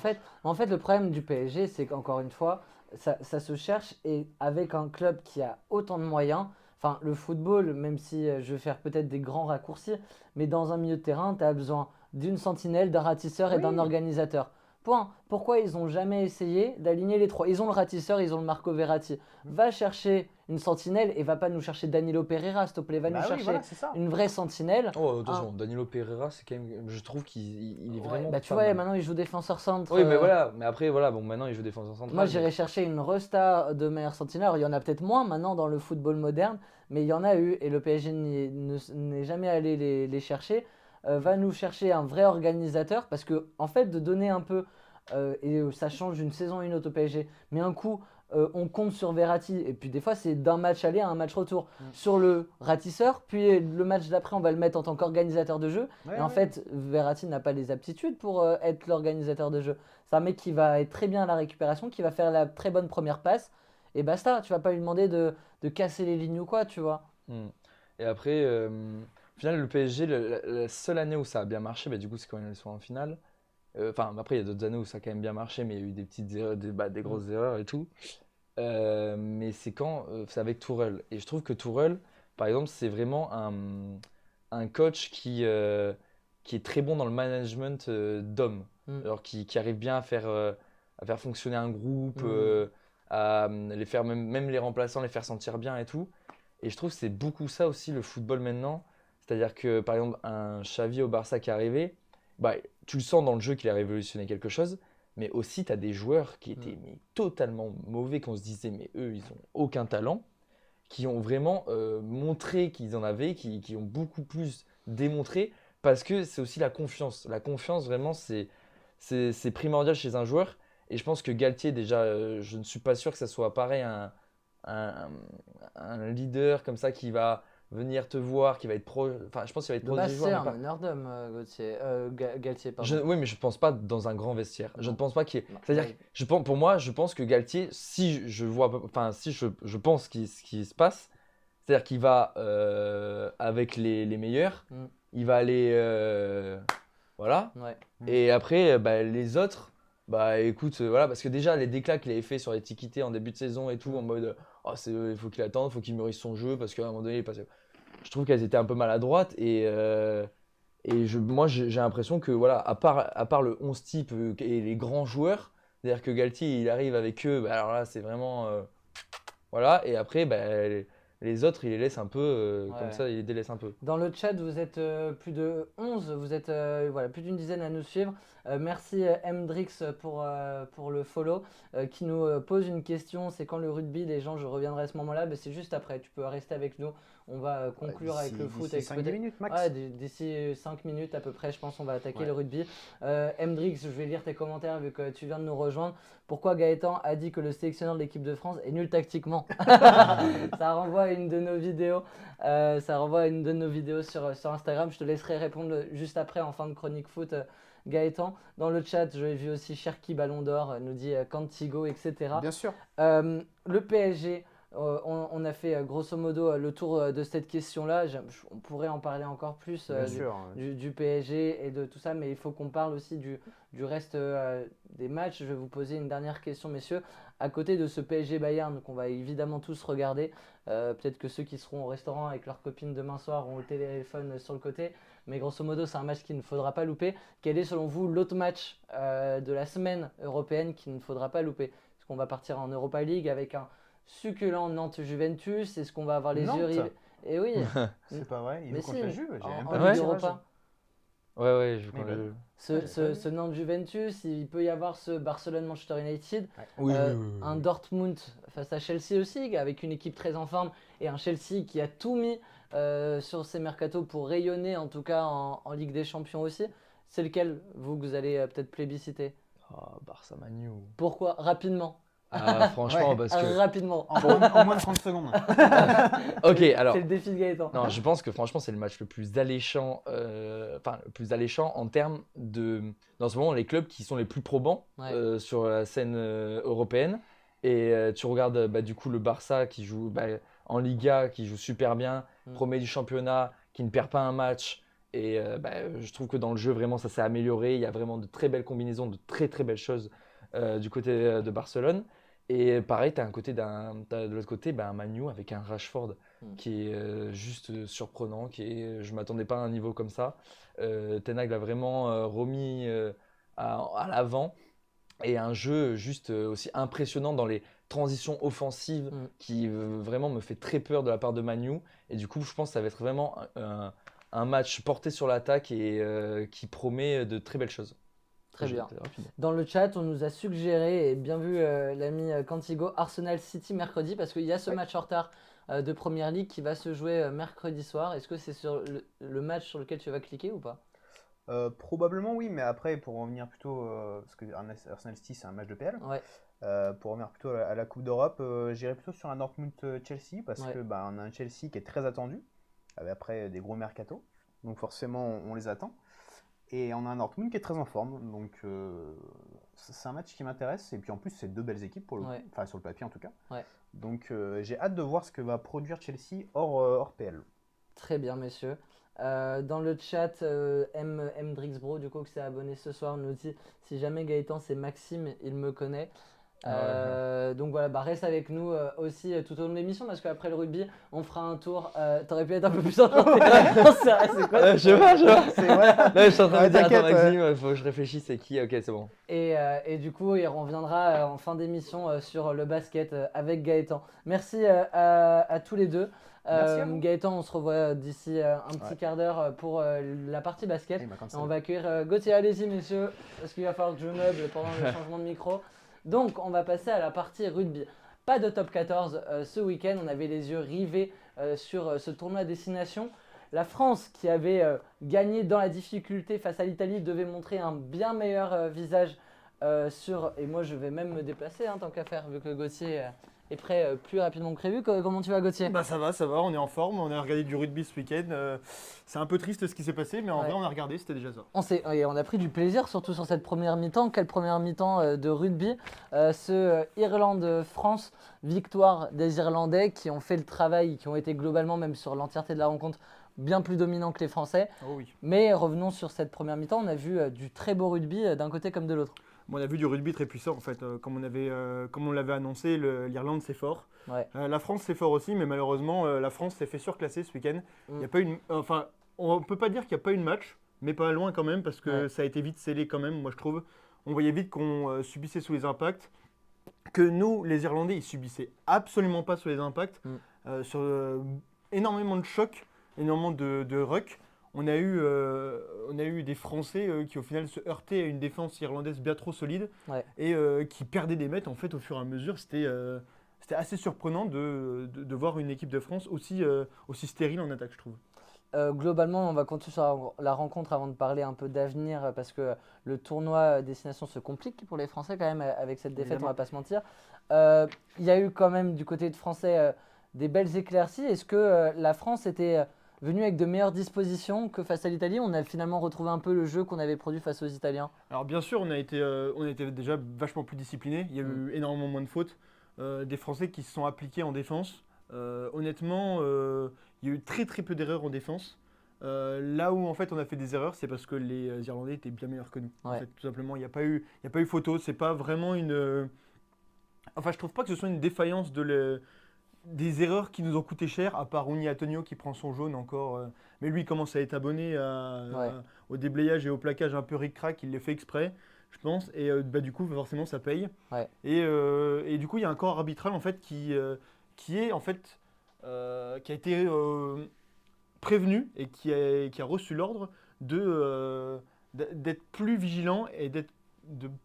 En fait, le problème du PSG, c'est qu'encore une fois, ça se cherche et avec un club qui a autant de moyens, enfin, le football, même si je vais faire peut-être des grands raccourcis, mais dans un milieu de terrain, tu as besoin d'une sentinelle, d'un ratisseur et d'un Oui. organisateur. Point. Pourquoi ils n'ont jamais essayé d'aligner les trois? Ils ont le ratisseur, ils ont le Marco Verratti. Va chercher une sentinelle et va pas nous chercher Danilo Pereira, s'il te plaît. Va nous Bah oui, chercher voilà, c'est ça. une vraie sentinelle. oh, attention, Danilo Pereira, c'est quand même, je trouve qu'il est Ouais, vraiment bah tu pas vois, mal. maintenant il joue défenseur centre. Oui, mais voilà, mais après, voilà, bon, maintenant il joue défenseur central. Moi, mais- j'irais chercher une resta de meilleur sentinelle. Alors, il y en a peut-être moins maintenant dans le football moderne, mais il y en a eu et le PSG n'est jamais allé les chercher. Va nous chercher un vrai organisateur parce que, en fait, de donner un peu, ça change d'une saison à une autre au PSG, mais un coup, on compte sur Verratti et puis des fois, c'est d'un match aller à un match retour sur le ratisseur, puis le match d'après, on va le mettre en tant qu'organisateur de jeu. Ouais, Et en ouais. fait, Verratti n'a pas les aptitudes pour être l'organisateur de jeu. C'est un mec qui va être très bien à la récupération, qui va faire la très bonne première passe. Et basta, tu vas pas lui demander de casser les lignes ou quoi, tu vois. Hmm. Et après, au final, le PSG, la seule année où ça a bien marché, bah, du coup, c'est quand ils sont en finale. Enfin, après, il y a d'autres années où ça a quand même bien marché, mais il y a eu des petites erreurs, des grosses erreurs et tout. Mais c'est avec Tourelle. Et je trouve que Tourelle, par exemple, c'est vraiment un coach qui est très bon dans le management d'hommes. Mm. Alors, qui arrive bien à faire fonctionner un groupe, Mm. à les faire, même les remplaçants, les faire sentir bien et tout. Et je trouve que c'est beaucoup ça aussi le football maintenant. C'est-à-dire que par exemple, un Xavi au Barça qui est arrivé, bah, tu le sens dans le jeu qu'il a révolutionné quelque chose, mais aussi tu as des joueurs qui étaient mais, totalement mauvais, qu'on se disait, mais eux, ils ont aucun talent, qui ont vraiment montré qu'ils en avaient, qui ont beaucoup plus démontré, parce que c'est aussi la confiance. La confiance, vraiment, c'est primordial chez un joueur. Et je pense que Galtier, déjà, je ne suis pas sûr que ça soit pareil un, un leader comme ça qui va venir te voir, qui va être pro. Enfin, je pense qu'il va être De proche base, des c'est joueurs, mais un pas. meneur d'hommes, Galtier, pardon. Oui, mais je pense pas dans un grand vestiaire. Je Non. ne pense pas qu'il y ait. Non, C'est-à-dire ouais. que pour moi, je pense que Galtier, si je vois, enfin, si je pense ce qui se passe, c'est-à-dire qu'il va avec les meilleurs, Mm. il va aller, voilà. Ouais. Et après, bah, les autres, bah écoute, voilà, parce que déjà les déclats qu'il avait fait sur les Tiquités en début de saison et tout, en mode, oh, il faut qu'il attende, il faut qu'il mûrisse son jeu, parce qu'à un moment donné, je trouve qu'elles étaient un peu maladroites et moi j'ai l'impression que voilà, à part le 11 type et les grands joueurs, C'est-à-dire que Galtier, il arrive avec eux, alors là, c'est vraiment. Voilà, et après, les autres, il les laisse un peu, comme ça, il les délaisse un peu. Dans le chat, vous êtes plus de 11, vous êtes plus d'une dizaine à nous suivre. Merci Mdrix pour le follow, qui nous pose une question, c'est quand le rugby, les gens, je reviendrai à ce moment-là, mais c'est juste après, tu peux rester avec nous, on va conclure avec le foot. D'ici 5 minutes max. Ouais, d'ici 5 minutes à peu près, je pense on va attaquer le rugby. Mdrix, je vais lire tes commentaires vu que tu viens de nous rejoindre. Pourquoi Gaëtan a dit que le sélectionneur de l'équipe de France est nul tactiquement? Ça renvoie à une de nos vidéos. Sur Instagram. Je te laisserai répondre juste après en fin de chronique foot, Gaëtan. Dans le chat, j'ai vu aussi Cherki Ballon d'Or, nous dit Cantigo, etc. Bien sûr. Le PSG, on a fait grosso modo le tour de cette question-là. On pourrait en parler encore plus du PSG et de tout ça, mais il faut qu'on parle aussi du reste des matchs. Je vais vous poser une dernière question, messieurs. À côté de ce PSG Bayern qu'on va évidemment tous regarder, peut-être que ceux qui seront au restaurant avec leurs copines demain soir ont le téléphone sur le côté, mais grosso modo c'est un match qu'il ne faudra pas louper. Quel est selon vous l'autre match de la semaine européenne qu'il ne faudra pas louper? Est-ce qu'on va partir en Europa League avec un succulent Nantes-Juventus? Est-ce qu'on va avoir les yeux rivés? Et oui. C'est pas vrai, il Mais joue contre la Juve. J'ai même en pas Ligue vu Europa. Ouais, je crois que Ce Nantes-Juventus, il peut y avoir ce Barcelone-Manchester United, oui. un Dortmund face à Chelsea aussi, avec une équipe très en forme, et un Chelsea qui a tout mis sur ses mercatos pour rayonner, en tout cas en Ligue des Champions aussi. C'est lequel, vous allez peut-être plébisciter? Barça Manu. Pourquoi? Rapidement. Franchement, parce que. Rapidement. En moins de 30 secondes. Ok, alors. C'est le défi de Gaëtan. Non, je pense que franchement, c'est le match le plus alléchant, en termes de. Dans ce moment, les clubs qui sont les plus probants sur la scène européenne. Et tu regardes du coup le Barça qui joue en Liga, qui joue super bien, premier du championnat, qui ne perd pas un match. Et je trouve que dans le jeu, vraiment, ça s'est amélioré. Il y a vraiment de très belles combinaisons, de très très belles choses du côté de Barcelone. Et pareil, t'as de l'autre côté un Man U avec un Rashford qui est juste surprenant, je ne m'attendais pas à un niveau comme ça. Ten Hag l'a vraiment remis à l'avant. Et un jeu juste aussi impressionnant dans les transitions offensives qui vraiment me fait très peur de la part de Man U. Et du coup, je pense que ça va être vraiment un match porté sur l'attaque et qui promet de très belles choses. Très bien. Dans le chat, on nous a suggéré, et bien vu l'ami Cantigo, Arsenal City mercredi, parce qu'il y a ce match en retard de Première Ligue qui va se jouer mercredi soir. Est-ce que c'est sur le match sur lequel tu vas cliquer ou pas? Probablement oui, mais après pour revenir plutôt, parce que Arsenal City c'est un match de PL, pour revenir plutôt à la Coupe d'Europe, j'irai plutôt sur un Dortmund-Chelsea, parce que on a un Chelsea qui est très attendu, après des gros mercatos, donc forcément on les attend. Et on a un Dortmund qui est très en forme, donc c'est un match qui m'intéresse. Et puis en plus, c'est deux belles équipes, pour le coup. Enfin sur le papier en tout cas. Donc j'ai hâte de voir ce que va produire Chelsea hors PL. Très bien, messieurs. Dans le chat, Mdrixbro, du coup, qui s'est abonné ce soir, nous dit si jamais Gaëtan c'est Maxime, il me connaît. Donc voilà, reste avec nous aussi tout au long de l'émission, parce qu'après le rugby on fera un tour. T'aurais pu être un peu plus enchanté. C'est quoi je vois. C'est vrai. Là, je suis en train de dire attends Maxime, faut que je réfléchisse, c'est qui? Ok, c'est bon. Et du coup il reviendra en fin d'émission sur le basket avec Gaëtan. Merci à tous les deux. Gaëtan, on se revoit d'ici un petit quart d'heure pour la partie basket. On va accueillir Gauthier. Allez-y messieurs, parce qu'il va falloir que je meuble pendant le changement de micro. Donc, on va passer à la partie rugby. Pas de top 14 ce week-end. On avait les yeux rivés sur ce tournoi à destination. La France, qui avait gagné dans la difficulté face à l'Italie, devait montrer un bien meilleur visage et moi, je vais même me déplacer, tant qu'à faire, vu que Gauthier est prêt plus rapidement que prévu. Comment tu vas, Gauthier? Ça va, on est en forme. On a regardé du rugby ce week-end. C'est un peu triste ce qui s'est passé, mais en vrai, on a regardé, c'était déjà ça. On a pris du plaisir, surtout sur cette première mi-temps. Quelle première mi-temps de rugby. Ce Irlande-France, victoire des Irlandais qui ont fait le travail, qui ont été globalement, même sur l'entièreté de la rencontre, bien plus dominants que les Français. Oh oui. Mais revenons sur cette première mi-temps. On a vu du très beau rugby d'un côté comme de l'autre. On a vu du rugby très puissant en fait. Comme on l'avait annoncé, l'Irlande c'est fort. La France c'est fort aussi, mais malheureusement la France s'est fait surclasser ce week-end. Il y a pas on peut pas dire qu'il n'y a pas eu de match, mais pas loin quand même, parce que ça a été vite scellé quand même, moi je trouve. on voyait vite qu'on subissait sous les impacts. Que nous, les Irlandais, ils subissaient absolument pas sous les impacts. Sur énormément de chocs, énormément de rucks. On a eu des Français qui au final se heurtaient à une défense irlandaise bien trop solide et qui perdaient des mètres en fait au fur et à mesure. C'était assez surprenant de voir une équipe de France aussi stérile en attaque, je trouve. Globalement, on va continuer sur la rencontre avant de parler un peu d'avenir parce que le tournoi destination se complique pour les Français quand même avec cette défaite, évidemment. On va pas se mentir. Il y a eu quand même du côté de Français des belles éclaircies. Est-ce que la France était venue avec de meilleures dispositions que face à l'Italie? On a finalement retrouvé un peu le jeu qu'on avait produit face aux Italiens. Alors bien sûr, on a été déjà vachement plus disciplinés. Il y a eu énormément moins de fautes. Des Français qui se sont appliqués en défense. Honnêtement, il y a eu très très peu d'erreurs en défense. Là où en fait on a fait des erreurs, c'est parce que les Irlandais étaient bien meilleurs que nous. En fait, tout simplement, il n'y a pas eu photo. C'est pas vraiment une. Enfin, je trouve pas que ce soit une défaillance des erreurs qui nous ont coûté cher, à part Runi Antonio qui prend son jaune encore. Mais lui, il commence à être abonné au déblayage et au plaquage un peu ric-rac. Il les fait exprès, je pense. Et du coup, forcément, ça paye. Et du coup, il y a un corps arbitral en fait qui a été prévenu et qui a reçu l'ordre d'être plus vigilant et de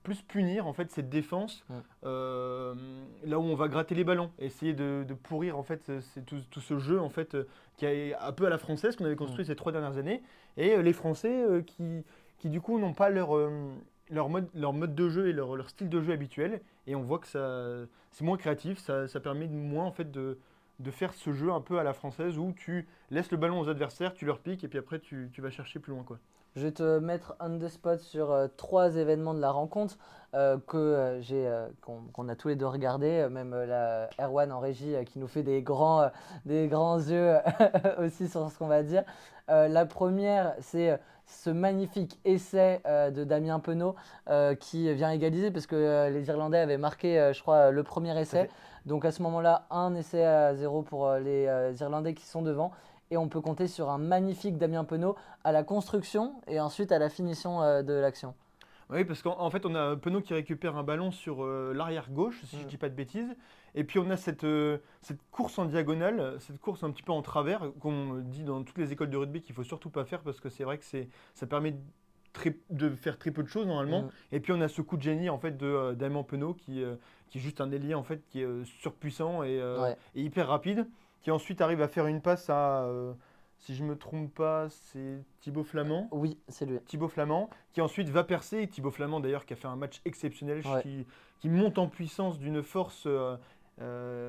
plus punir en fait cette défense là où on va gratter les ballons, essayer de pourrir en fait tout ce jeu en fait qui est un peu à la française qu'on avait construit ces 3 dernières années, et les Français qui du coup n'ont pas leur mode de jeu et leur style de jeu habituel, et on voit que c'est moins créatif, ça permet moins en fait de faire ce jeu un peu à la française où tu laisses le ballon aux adversaires, tu leur piques et puis après tu vas chercher plus loin, quoi. Je vais te mettre on the spot sur 3 événements de la rencontre qu'on a tous les deux regardé, même la Erwan en régie qui nous fait des grands yeux aussi sur ce qu'on va dire. La première, c'est ce magnifique essai de Damien Penaud qui vient égaliser parce que les Irlandais avaient marqué, je crois, le premier essai. Donc à ce moment-là, un essai à 0 pour les Irlandais qui sont devant. Et on peut compter sur un magnifique Damien Penaud à la construction et ensuite à la finition de l'action. Oui, parce qu'en fait, on a Penaud qui récupère un ballon sur l'arrière gauche, si je ne dis pas de bêtises. Et puis on a cette course en diagonale, cette course un petit peu en travers, qu'on dit dans toutes les écoles de rugby qu'il ne faut surtout pas faire parce que c'est vrai que ça permet de faire très peu de choses normalement. Et puis on a ce coup de génie en fait de Damien Penaud qui est juste un ailier en fait qui est surpuissant et hyper rapide, qui ensuite arrive à faire une passe à, si je ne me trompe pas, c'est Thibaut Flament. Oui, c'est lui. Thibaut Flament, qui ensuite va percer. Et Thibaut Flament d'ailleurs qui a fait un match exceptionnel, qui monte en puissance d'une force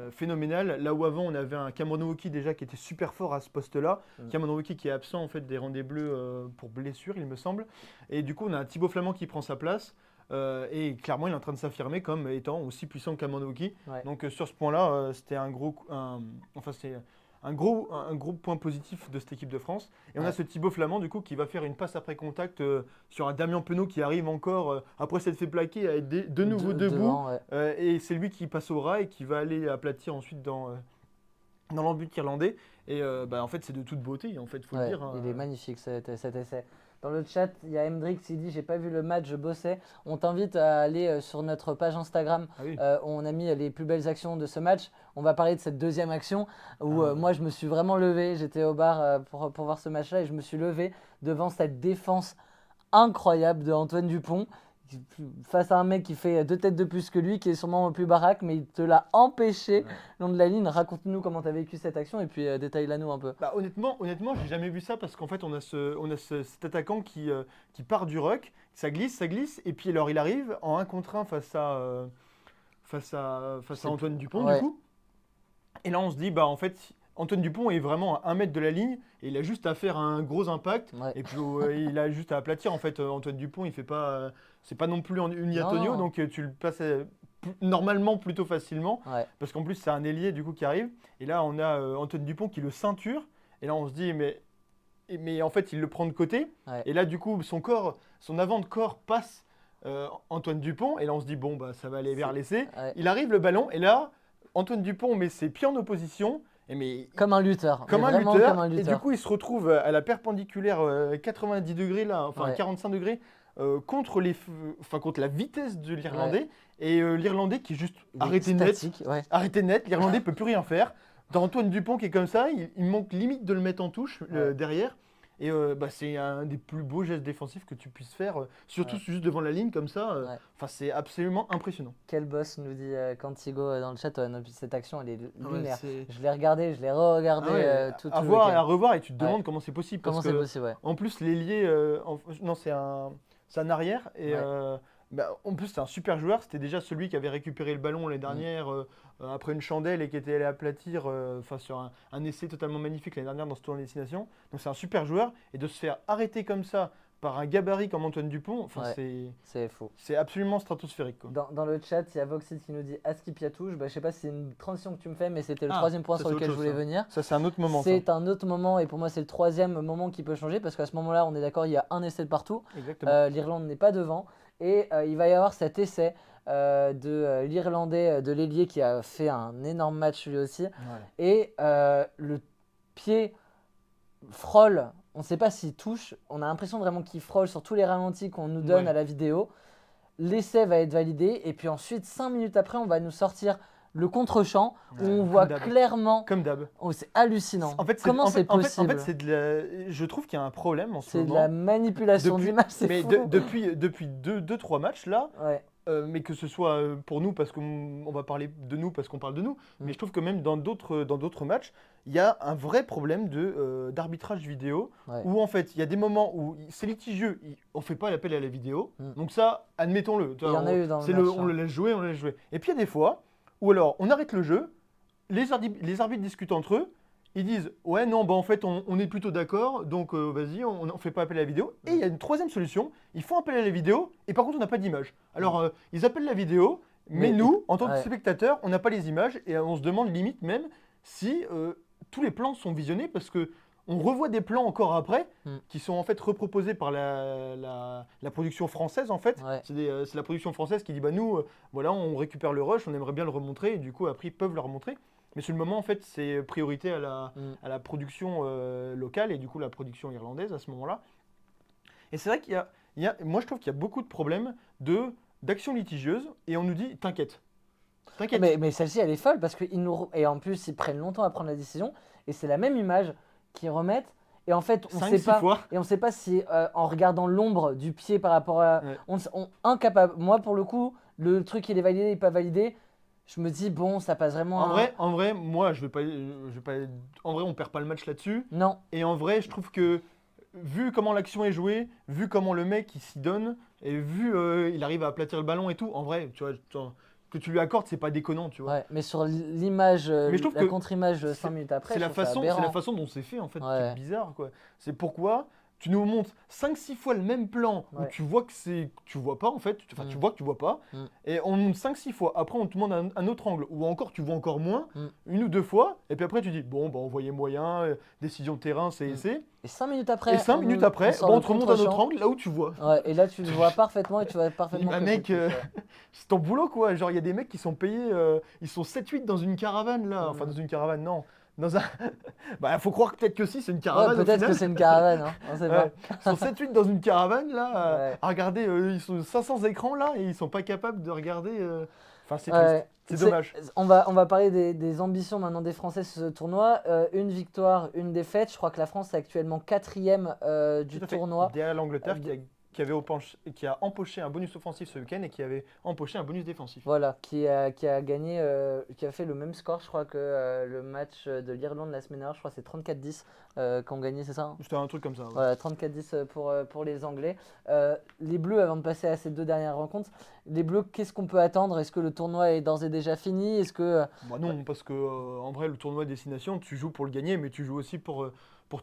phénoménale. Là où avant on avait un Cameron Wauquiez déjà qui était super fort à ce poste-là. Cameron Wauquiez qui est absent en fait des rangs des Bleus pour blessure, il me semble. Et du coup on a un Thibaut Flament qui prend sa place. Et clairement, il est en train de s'affirmer comme étant aussi puissant que Cameron Wauquiez. Donc sur ce point-là, c'était un gros point positif de cette équipe de France. Et on a ce Thibaut Flament du coup qui va faire une passe après contact sur un Damien Penaud qui arrive encore après s'être fait plaquer à être de nouveau debout. Et c'est lui qui passe au ras et qui va aller aplatir ensuite dans l'embut irlandais. Et en fait, c'est de toute beauté, en fait, faut le dire. Il est magnifique cet essai. Dans le chat, il y a Hendrix qui dit « J'ai pas vu le match, je bossais ». On t'invite à aller sur notre page Instagram. On a mis les plus belles actions de ce match. On va parler de cette deuxième action où moi, je me suis vraiment levé. J'étais au bar pour voir ce match-là et je me suis levé devant cette défense incroyable de Antoine Dupont face à un mec qui fait 2 têtes de plus que lui, qui est sûrement plus baraque, mais il te l'a empêché le long de la ligne. Raconte-nous comment tu as vécu cette action et puis détaille-la-nous un peu. Honnêtement, j'ai jamais vu ça parce qu'en fait, on a cet attaquant qui part du ruck, ça glisse, et puis alors il arrive en 1 contre 1 face à Antoine Dupont du coup. Et là, on se dit, en fait, Antoine Dupont est vraiment à 1 mètre de la ligne et il a juste à faire un gros impact et puis il a juste à aplatir. En fait, Antoine Dupont, il fait pas, c'est pas non plus Runi Antonio, donc tu le passes normalement plutôt facilement parce qu'en plus c'est un ailier du coup qui arrive. Et là, on a Antoine Dupont qui le ceinture et là on se dit mais en fait il le prend de côté et là du coup son avant de corps passe Antoine Dupont et là on se dit ça va aller vers l'essai. Il arrive le ballon et là Antoine Dupont met ses pieds en opposition. Comme un lutteur. Comme un lutteur. Et du coup, il se retrouve à la perpendiculaire 90 degrés, là, enfin 45 degrés, contre contre la vitesse de l'Irlandais et l'Irlandais qui est juste Il est arrêté net. statique, ouais. Arrêté net, l'Irlandais peut plus rien faire. T'as Antoine Dupont qui est comme ça, il manque limite de le mettre en touche derrière. Et c'est un des plus beaux gestes défensifs que tu puisses faire, surtout juste devant la ligne comme ça. C'est absolument impressionnant. Quel boss, nous dit Cantigo dans le chat. Ouais, non, cette action, elle est lunaire. C'est Je l'ai regardé, je l'ai re-regardé tout à le voir et week-end. à revoir et tu te demandes comment c'est possible. Comment parce c'est que, possible, ouais. En plus, l'ailier, non, c'est un arrière. Et en plus, c'est un super joueur. C'était déjà celui qui avait récupéré le ballon l'année dernière après une chandelle et qui était allé aplatir sur un essai totalement magnifique l'année dernière dans ce tournoi de destination. Donc, c'est un super joueur. Et de se faire arrêter comme ça par un gabarit comme Antoine Dupont, c'est faux. c'est absolument stratosphérique, quoi. Dans le chat, il y a Voxit qui nous dit Aski Piatouche. Je sais pas si c'est une transition que tu me fais, mais c'était le troisième point ça, sur c'est lequel je autre voulais chose, ça. venir. Ça, c'est un autre moment. C'est un autre moment, et pour moi, c'est le troisième moment qui peut changer, parce qu'à ce moment-là, on est d'accord, il y a un essai de partout. Exactement. L'Irlande n'est pas devant. Et il va y avoir cet essai de l'Irlandais, de l'ailier, qui a fait un énorme match lui aussi. Et le pied frôle, on ne sait pas s'il touche, on a l'impression vraiment qu'il frôle sur tous les ralentis qu'on nous donne à la vidéo. L'essai va être validé, et puis ensuite, 5 minutes après, on va nous sortir le contre-champ, où on voit clairement... Comme d'hab. Oh, c'est hallucinant. En fait, comment c'est possible? En fait, je trouve qu'il y a un problème en ce moment. C'est de la manipulation d'image, c'est fou. Depuis 2-3 matchs là, mais que ce soit pour nous, parce qu'on va parler de nous, parce qu'on parle de nous, mais je trouve que même dans d'autres matchs, il y a un vrai problème d'arbitrage vidéo, où en fait, il y a des moments où c'est litigieux, on ne fait pas l'appel à la vidéo, donc ça, admettons-le. Il y en a eu dans le match. On le laisse jouer, Et puis il y a des fois où alors, on arrête le jeu, les arbitres discutent entre eux, ils disent « Ouais, non, en fait, on est plutôt d'accord, donc vas-y, on ne fait pas appel à la vidéo. » Et il y a une troisième solution, ils font appel à la vidéo, et par contre, on n'a pas d'image. Alors, ils appellent la vidéo, mais nous, en tant que spectateurs, on n'a pas les images, et on se demande limite même si tous les plans sont visionnés, parce que on revoit des plans encore après, qui sont en fait reproposés par la production française, en fait. C'est la production française qui dit « Bah nous, voilà, on récupère le rush, on aimerait bien le remontrer, et du coup, après, ils peuvent le remontrer. » Mais sur le moment, en fait, c'est priorité à la production locale, et du coup, la production irlandaise à ce moment-là. Et c'est vrai moi, je trouve qu'il y a beaucoup de problèmes d'actions litigieuses, et on nous dit « T'inquiète. » Mais celle-ci, elle est folle, parce et en plus, ils prennent longtemps à prendre la décision, et c'est la même image qu'ils remettent, et en fait, on ne sait pas si en regardant l'ombre du pied par rapport à... incapable. Moi, pour le coup, le truc, il est validé, il n'est pas validé, je me dis, bon, ça passe vraiment... En vrai, moi, je vais pas... En vrai, on perd pas le match là-dessus. Non. Et en vrai, je trouve que, vu comment l'action est jouée, vu comment le mec, il s'y donne, et vu il arrive à aplatir le ballon et tout, en vrai, tu vois... que tu lui accordes, c'est pas déconnant, tu vois. Ouais, mais sur l'image, la contre-image 5 minutes après, c'est la façon dont c'est fait, en fait, qui est bizarre, quoi. C'est pourquoi tu nous montres 5-6 fois le même plan où tu vois que tu vois pas, en fait. Tu vois que tu vois pas. Et on montre 5-6 fois. Après, on te demande un autre angle où encore tu vois encore moins, une ou deux fois. Et puis après, tu dis, bon, on voyait moyen, décision de terrain, c'est... Et 5 minutes après, on te remonte un autre angle là où tu vois. Ouais, et là, tu le vois parfaitement, et tu vois parfaitement. Mec, c'est ton boulot, quoi. Genre, il y a des mecs qui sont payés, ils sont 7-8 dans une caravane, là. Enfin, dans une caravane, non. Dans un... bah, faut croire que peut-être que si, c'est une caravane. Peut-être que c'est une caravane, hein. On sait pas. Ils sont 7-8 dans une caravane, là, à regarder, ils sont 500 écrans, là, et ils sont pas capables de regarder... Enfin, c'est triste. C'est dommage. On va parler des ambitions maintenant des Français sur ce tournoi. Une victoire, une défaite. Je crois que la France est actuellement 4e du tournoi. Derrière l'Angleterre qui a empoché un bonus offensif ce week-end et qui avait empoché un bonus défensif. Voilà, qui a gagné, qui a fait le même score, je crois, que le match de l'Irlande la semaine dernière. Je crois que c'est 34-10 qu'ont gagné, c'est ça? C'était un truc comme ça. Ouais. Voilà, 34-10 pour les Anglais. Les Bleus, avant de passer à ces 2 dernières rencontres, les Bleus, qu'est-ce qu'on peut attendre? Est-ce que le tournoi est d'ores et déjà fini? Est-ce que... non, parce que en vrai, le tournoi destination, tu joues pour le gagner, mais tu joues aussi pour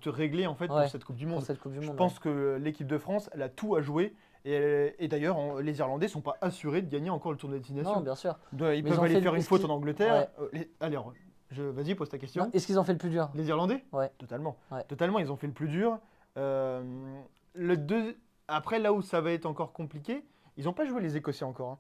te régler en fait pour cette Coupe du Monde. Je pense que l'équipe de France, elle a tout à jouer. Et d'ailleurs, les Irlandais ne sont pas assurés de gagner encore le tournoi destination. Non, bien sûr. Ils peuvent aller faire une faute en Angleterre. Allez, vas-y, pose ta question. Est-ce qu'ils ont fait le plus dur? Les Irlandais? Ouais. Totalement. Totalement, ils ont fait le plus dur. Après, là où ça va être encore compliqué, ils n'ont pas joué les Écossais encore.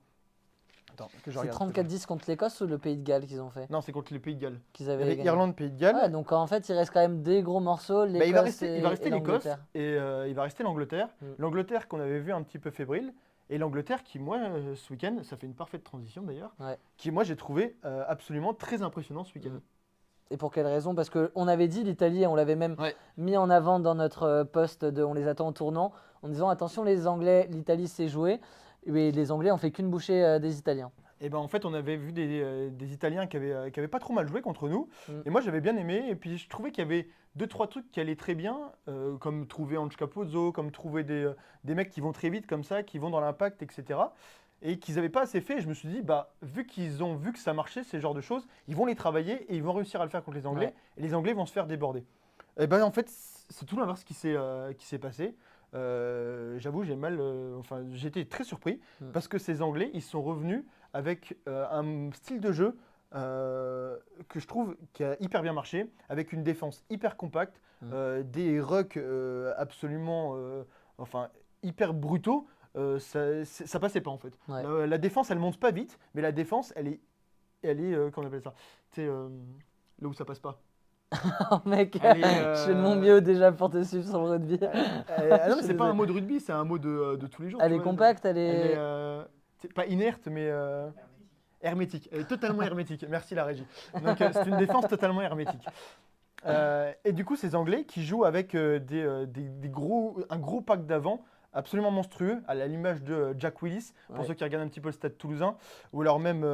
Attends, que je C'est regarde. 34-10 contre l'Écosse ou le Pays de Galles qu'ils ont fait? Non, c'est contre les Pays de Galles. Qu'ils Il y avaient avait gagné. Irlande, Pays de Galles. Ouais, donc en fait, il reste quand même des gros morceaux, Bah, l'Écosse il va rester et l'Écosse l'Angleterre. et il va rester l'Angleterre. Mm. L'Angleterre qu'on avait vu un petit peu fébrile. Et l'Angleterre qui, moi, ce week-end, ça fait une parfaite transition d'ailleurs, Ouais. qui, moi, j'ai trouvé absolument très impressionnant ce week-end. Mm. Et pour quelle raison? Parce qu'on avait dit l'Italie, on l'avait même Ouais. mis en avant dans notre post de On les attend au tournant, en disant attention les Anglais, l'Italie s'est jouée, et les Anglais ont fait qu'une bouchée des Italiens. Et ben en fait, on avait vu des Italiens qui avaient pas trop mal joué contre nous. Mm. Et moi, j'avais bien aimé. Et puis, je trouvais qu'il y avait 2-3 trucs qui allaient très bien, comme trouver Ange Capozzo, comme trouver des mecs qui vont très vite comme ça, qui vont dans l'impact, etc. Et qu'ils n'avaient pas assez fait. Et je me suis dit, bah, vu qu'ils ont vu que ça marchait, ces genres de choses, ils vont les travailler et ils vont réussir à le faire contre les Anglais. Ouais. Et les Anglais vont se faire déborder. Et ben en fait, c'est tout l'inverse qui s'est passé. J'avoue, j'ai été très surpris Mm. parce que ces Anglais, ils sont revenus avec un style de jeu que je trouve qui a hyper bien marché, avec une défense hyper compacte, des rucks absolument hyper brutaux. Ça passait pas en fait. Ouais. La défense, elle monte pas vite, mais la défense, elle est comment on appelle ça? C'est là où ça passe pas. Oh mec, Elle est, je fais de mon mieux déjà pour te suivre sur le rugby. Non, Je mais suis c'est pas un désolé. mot de rugby, c'est un mot de tous les jours. Elle tu est vois. compacte, Elle est c'est pas inerte, mais hermétique. Elle est totalement hermétique. Merci la régie. Donc c'est une défense totalement hermétique. Et du coup, ces Anglais qui jouent avec un gros pack d'avant absolument monstrueux, à l'image de Jack Willis, pour Ouais. ceux qui regardent un petit peu le Stade Toulousain, ou alors même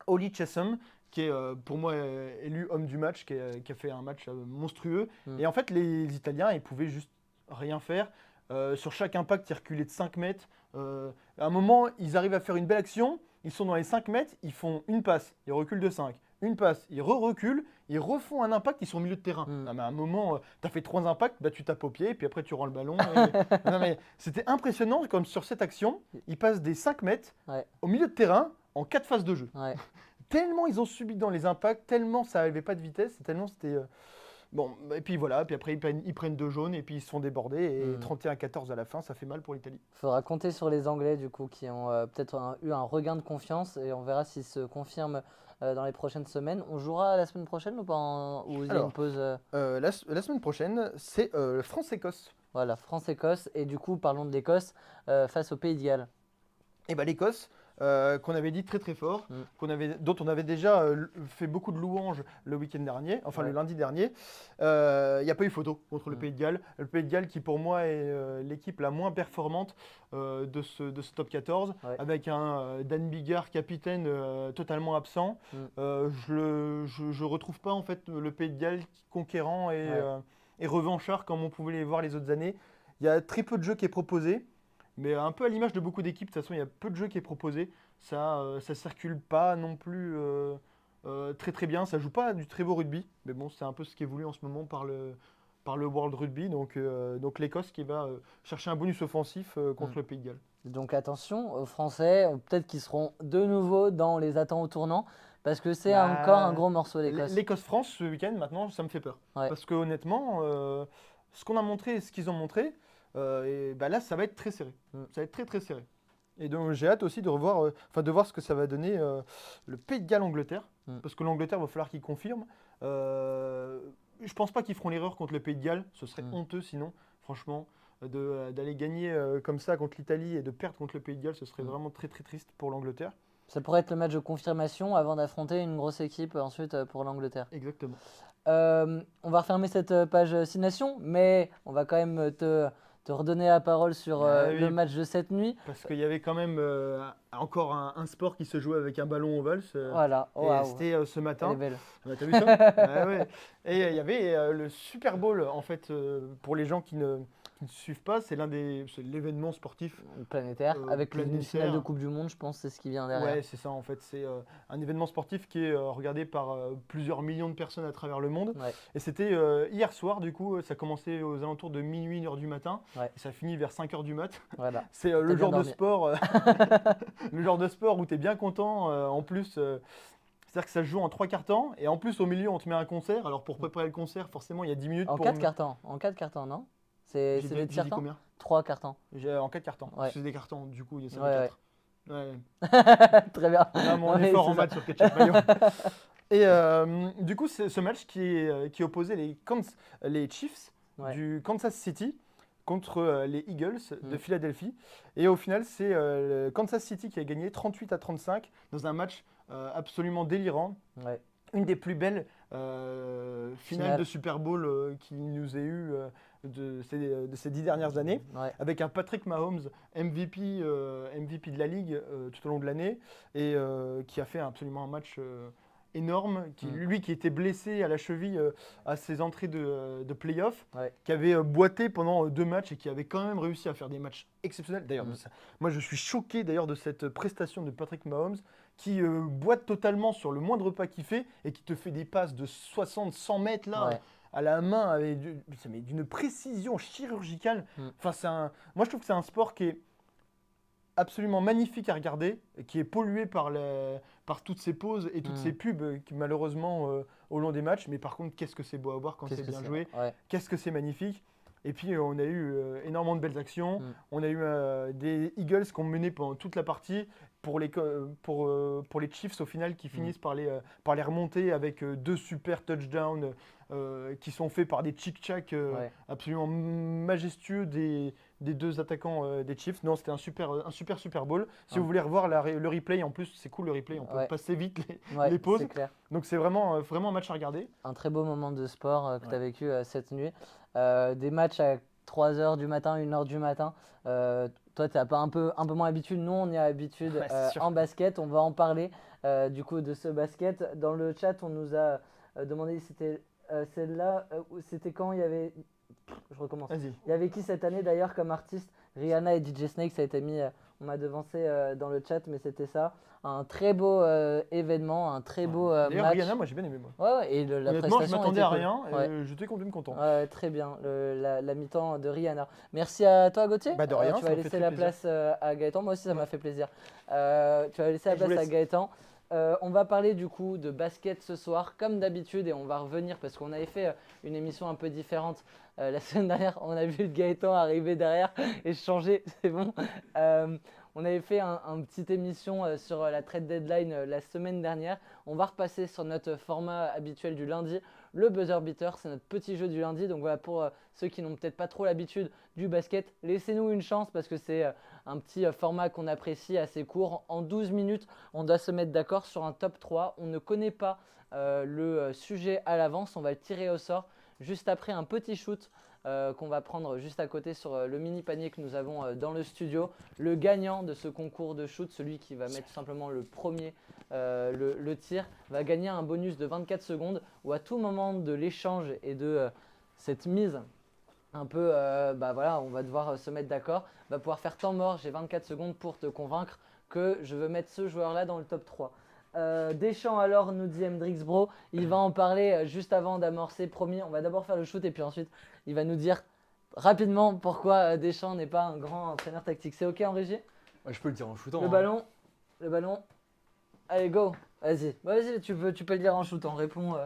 Ollie Chessum, qui est pour moi élu homme du match, qui a fait un match monstrueux. Mm. Et en fait, les Italiens, ils pouvaient juste rien faire. Sur chaque impact, ils reculaient de 5 mètres. À un moment, ils arrivent à faire une belle action. Ils sont dans les 5 mètres, ils font une passe, ils reculent de 5. Une passe, ils reculent, ils refont un impact, ils sont au milieu de terrain. Mm. Non, mais à un moment, tu as fait 3 impacts, bah, tu tapes au pied, et puis après tu rends le ballon. Non, mais c'était impressionnant, comme sur cette action, ils passent des 5 mètres Ouais. au milieu de terrain en 4 phases de jeu. Ouais. Tellement ils ont subi dans les impacts, tellement ça n'avait pas de vitesse, tellement c'était... Bon, et puis voilà, puis après ils prennent 2 jaunes et puis ils se font déborder et 31-14 à la fin, ça fait mal pour l'Italie. Faudra compter sur les Anglais du coup qui ont peut-être eu un regain de confiance et on verra s'ils se confirment dans les prochaines semaines. On jouera la semaine prochaine ou pas ou il y a Alors, une pause La semaine prochaine, c'est France-Écosse. Voilà, France-Écosse et du coup parlons de l'Écosse face au Pays de Galles. Et bah l'Écosse, qu'on avait dit très très fort, Mm. dont on avait déjà fait beaucoup de louanges le week-end dernier, enfin Ouais. le lundi dernier, il n'y a pas eu photo contre le Mm. Pays de Galles. Le Pays de Galles qui pour moi est l'équipe la moins performante de ce top 14, Ouais. avec un Dan Biggar capitaine totalement absent. Mm. Je retrouve pas en fait le Pays de Galles conquérant et, Ouais. et revanchard comme on pouvait les voir les autres années. Il y a très peu de jeu qui est proposé. Mais un peu à l'image de beaucoup d'équipes, de toute façon, il y a peu de jeux qui est proposé. Ça circule pas non plus très très bien. Ça joue pas du très beau rugby. Mais bon, c'est un peu ce qui est voulu en ce moment par le World Rugby. Donc l'Écosse qui va chercher un bonus offensif contre le Pays de Galles. Donc attention aux Français, peut-être qu'ils seront de nouveau dans les attentes au tournant parce que c'est Bah, encore un gros morceau l'Écosse. L'Écosse-France ce week-end, maintenant, ça me fait peur. Ouais. Parce que honnêtement, ce qu'on a montré et ce qu'ils ont montré, et bah là, ça va être très serré. Mm. Ça va être très très serré. Et donc j'ai hâte aussi de voir ce que ça va donner le Pays de Galles-Angleterre. Mm. Parce que l'Angleterre, va falloir qu'ils confirment. Je pense pas qu'ils feront l'erreur contre le Pays de Galles. Ce serait honteux sinon, franchement. D'aller gagner comme ça contre l'Italie et de perdre contre le Pays de Galles, ce serait vraiment très très triste pour l'Angleterre. Ça pourrait être le match de confirmation avant d'affronter une grosse équipe ensuite pour l'Angleterre. Exactement. On va refermer cette page 6 Nations, mais on va quand même te redonner la parole sur Ah oui. le match de cette nuit. Parce qu'il y avait quand même encore un sport qui se jouait avec un ballon ovale. Voilà, Et waouh, c'était ce elle est matin. belle. Ah, t'as vu ça? Ah ouais. Et il y avait le Super Bowl, en fait, pour les gens qui ne suivent pas, c'est l'événement sportif. Planétaire, avec une planétaire. finale de Coupe du Monde, je pense, c'est ce qui vient derrière. Ouais, c'est ça, en fait. C'est un événement sportif qui est regardé par plusieurs millions de personnes à travers le monde. Ouais. Et c'était hier soir, du coup, ça commençait aux alentours de minuit, 1h du matin. Ouais. Et ça finit vers 5h du mat. Voilà. C'est le bien genre de dormi. sport, le genre de sport où tu es bien content. En plus, c'est-à-dire que ça se joue en 3 quarts temps. Et en plus, au milieu, on te met un concert. Alors, pour préparer le concert, forcément, il y a 10 minutes En pour... 4 cartons, non? C'est J'ai des dit tiers temps? combien? 3 cartons. En 4 cartons. Ouais. C'est des cartons, du coup, ça fait Ouais, 4. Ouais. Très bien. Là, mon Ouais, effort c'est en ça. maths sur ketchup mayo. Et du coup, c'est ce match qui opposait les Chiefs Ouais. du Kansas City contre les Eagles de Mm. Philadelphie. Et au final, c'est le Kansas City qui a gagné 38-35 dans un match absolument délirant. Ouais. Une des plus belles finales Finale. de Super Bowl qui nous ait eu de ces 10 dernières années, Ouais. avec un Patrick Mahomes MVP de la Ligue tout au long de l'année, et qui a fait absolument un match énorme, lui qui était blessé à la cheville à ses entrées de playoff, Ouais. qui avait boité pendant 2 matchs et qui avait quand même réussi à faire des matchs exceptionnels. D'ailleurs, Mm. moi je suis choqué d'ailleurs de cette prestation de Patrick Mahomes qui boite totalement sur le moindre pas qu'il fait et qui te fait des passes de 60-100 mètres là, Ouais. à la main, avec mais d'une précision chirurgicale. Mm. Enfin, moi je trouve que c'est un sport qui est absolument magnifique à regarder, et qui est pollué par toutes ces pauses et toutes ces pubs qui malheureusement au long des matchs. Mais par contre, qu'est-ce que c'est beau à voir quand Qu'est-ce c'est que bien c'est joué. Ouais. Qu'est-ce que c'est magnifique. Et puis on a eu énormément de belles actions. Mm. On a eu des Eagles qui ont mené pendant toute la partie pour les Chiefs au final qui finissent par les remonter avec 2 super touchdowns qui sont faits par des chick-chack Ouais. absolument majestueux des 2 attaquants des Chiefs. Non, c'était un super Bowl. Si Ouais. vous voulez revoir le replay, en plus c'est cool le replay, on peut Ouais. passer vite Ouais, les pauses. c'est clair. Donc c'est vraiment un match à regarder. Un très beau moment de sport que tu as Ouais. vécu cette nuit. Des matchs à 3h du matin, 1h du matin. Toi, tu n'as pas un peu moins l'habitude. Nous, on y a l'habitude Ouais, c'est sûr. en basket. On va en parler du coup de ce basket. Dans le chat, on nous a demandé si c'était celle-là. C'était quand il y avait. Je recommence. Vas-y. Il y avait qui cette année d'ailleurs comme artiste? Rihanna et DJ Snake, ça a été mis. On m'a devancé dans le chat, mais c'était ça. Un très beau événement, un très beau D'ailleurs, match. Rihanna, moi j'ai bien aimé moi. Ouais, ouais, et la Honnêtement, je prestation m'attendais était à cool. rien et Ouais. j'étais content. Ouais, très bien, la mi-temps de Rihanna. Merci à toi, Gauthier. Bah, de rien, Tu ça vas m'a fait laisser très la plaisir. place à Gaëtan. Moi aussi, ça m'a Ouais. fait plaisir. Tu vas laisser la Je vous place à laisse. Gaëtan. On va parler du coup de basket ce soir, comme d'habitude, et on va revenir parce qu'on avait fait une émission un peu différente la semaine dernière. On a vu Gaëtan arriver derrière et changer, c'est bon. On avait fait une petite émission sur la trade deadline la semaine dernière. On va repasser sur notre format habituel du lundi, le buzzer beater. C'est notre petit jeu du lundi. Donc voilà, pour ceux qui n'ont peut-être pas trop l'habitude du basket, laissez-nous une chance parce que c'est un petit format qu'on apprécie assez court. En 12 minutes, on doit se mettre d'accord sur un top 3. On ne connaît pas le sujet à l'avance. On va le tirer au sort juste après un petit shoot qu'on va prendre juste à côté sur le mini panier que nous avons dans le studio. Le gagnant de ce concours de shoot, celui qui va mettre tout simplement le premier le tir, va gagner un bonus de 24 secondes où à tout moment de l'échange et de cette mise un peu, bah voilà, on va devoir se mettre d'accord, va pouvoir faire temps mort, j'ai 24 secondes pour te convaincre que je veux mettre ce joueur-là dans le top 3. Deschamps alors, nous dit Mdrix Bro, il va en parler juste avant d'amorcer, promis, on va d'abord faire le shoot et puis ensuite il va nous dire rapidement pourquoi Deschamps n'est pas un grand entraîneur tactique. C'est ok en régie? Ouais, je peux le dire en shootant. Le ballon, allez go, vas-y, tu peux le dire en shootant, réponds.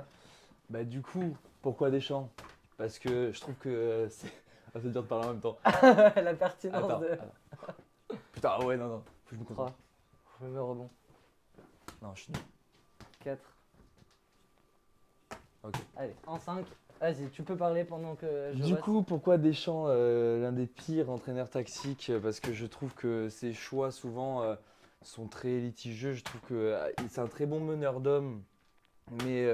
Bah du coup, pourquoi Deschamps? Parce que je trouve que c'est... Ah, c'est dur de parler en même temps. La pertinence Attends, de... attends. Putain, ouais, non, faut que je me concentre. 3, je me rebond, Non, je suis nul. 4. Ok. Allez, en 5. Vas-y, tu peux parler pendant que je Du reste. coup, pourquoi Deschamps, l'un des pires entraîneurs tactiques? Parce que je trouve que ses choix souvent sont très litigieux. Je trouve que c'est un très bon meneur d'hommes, mais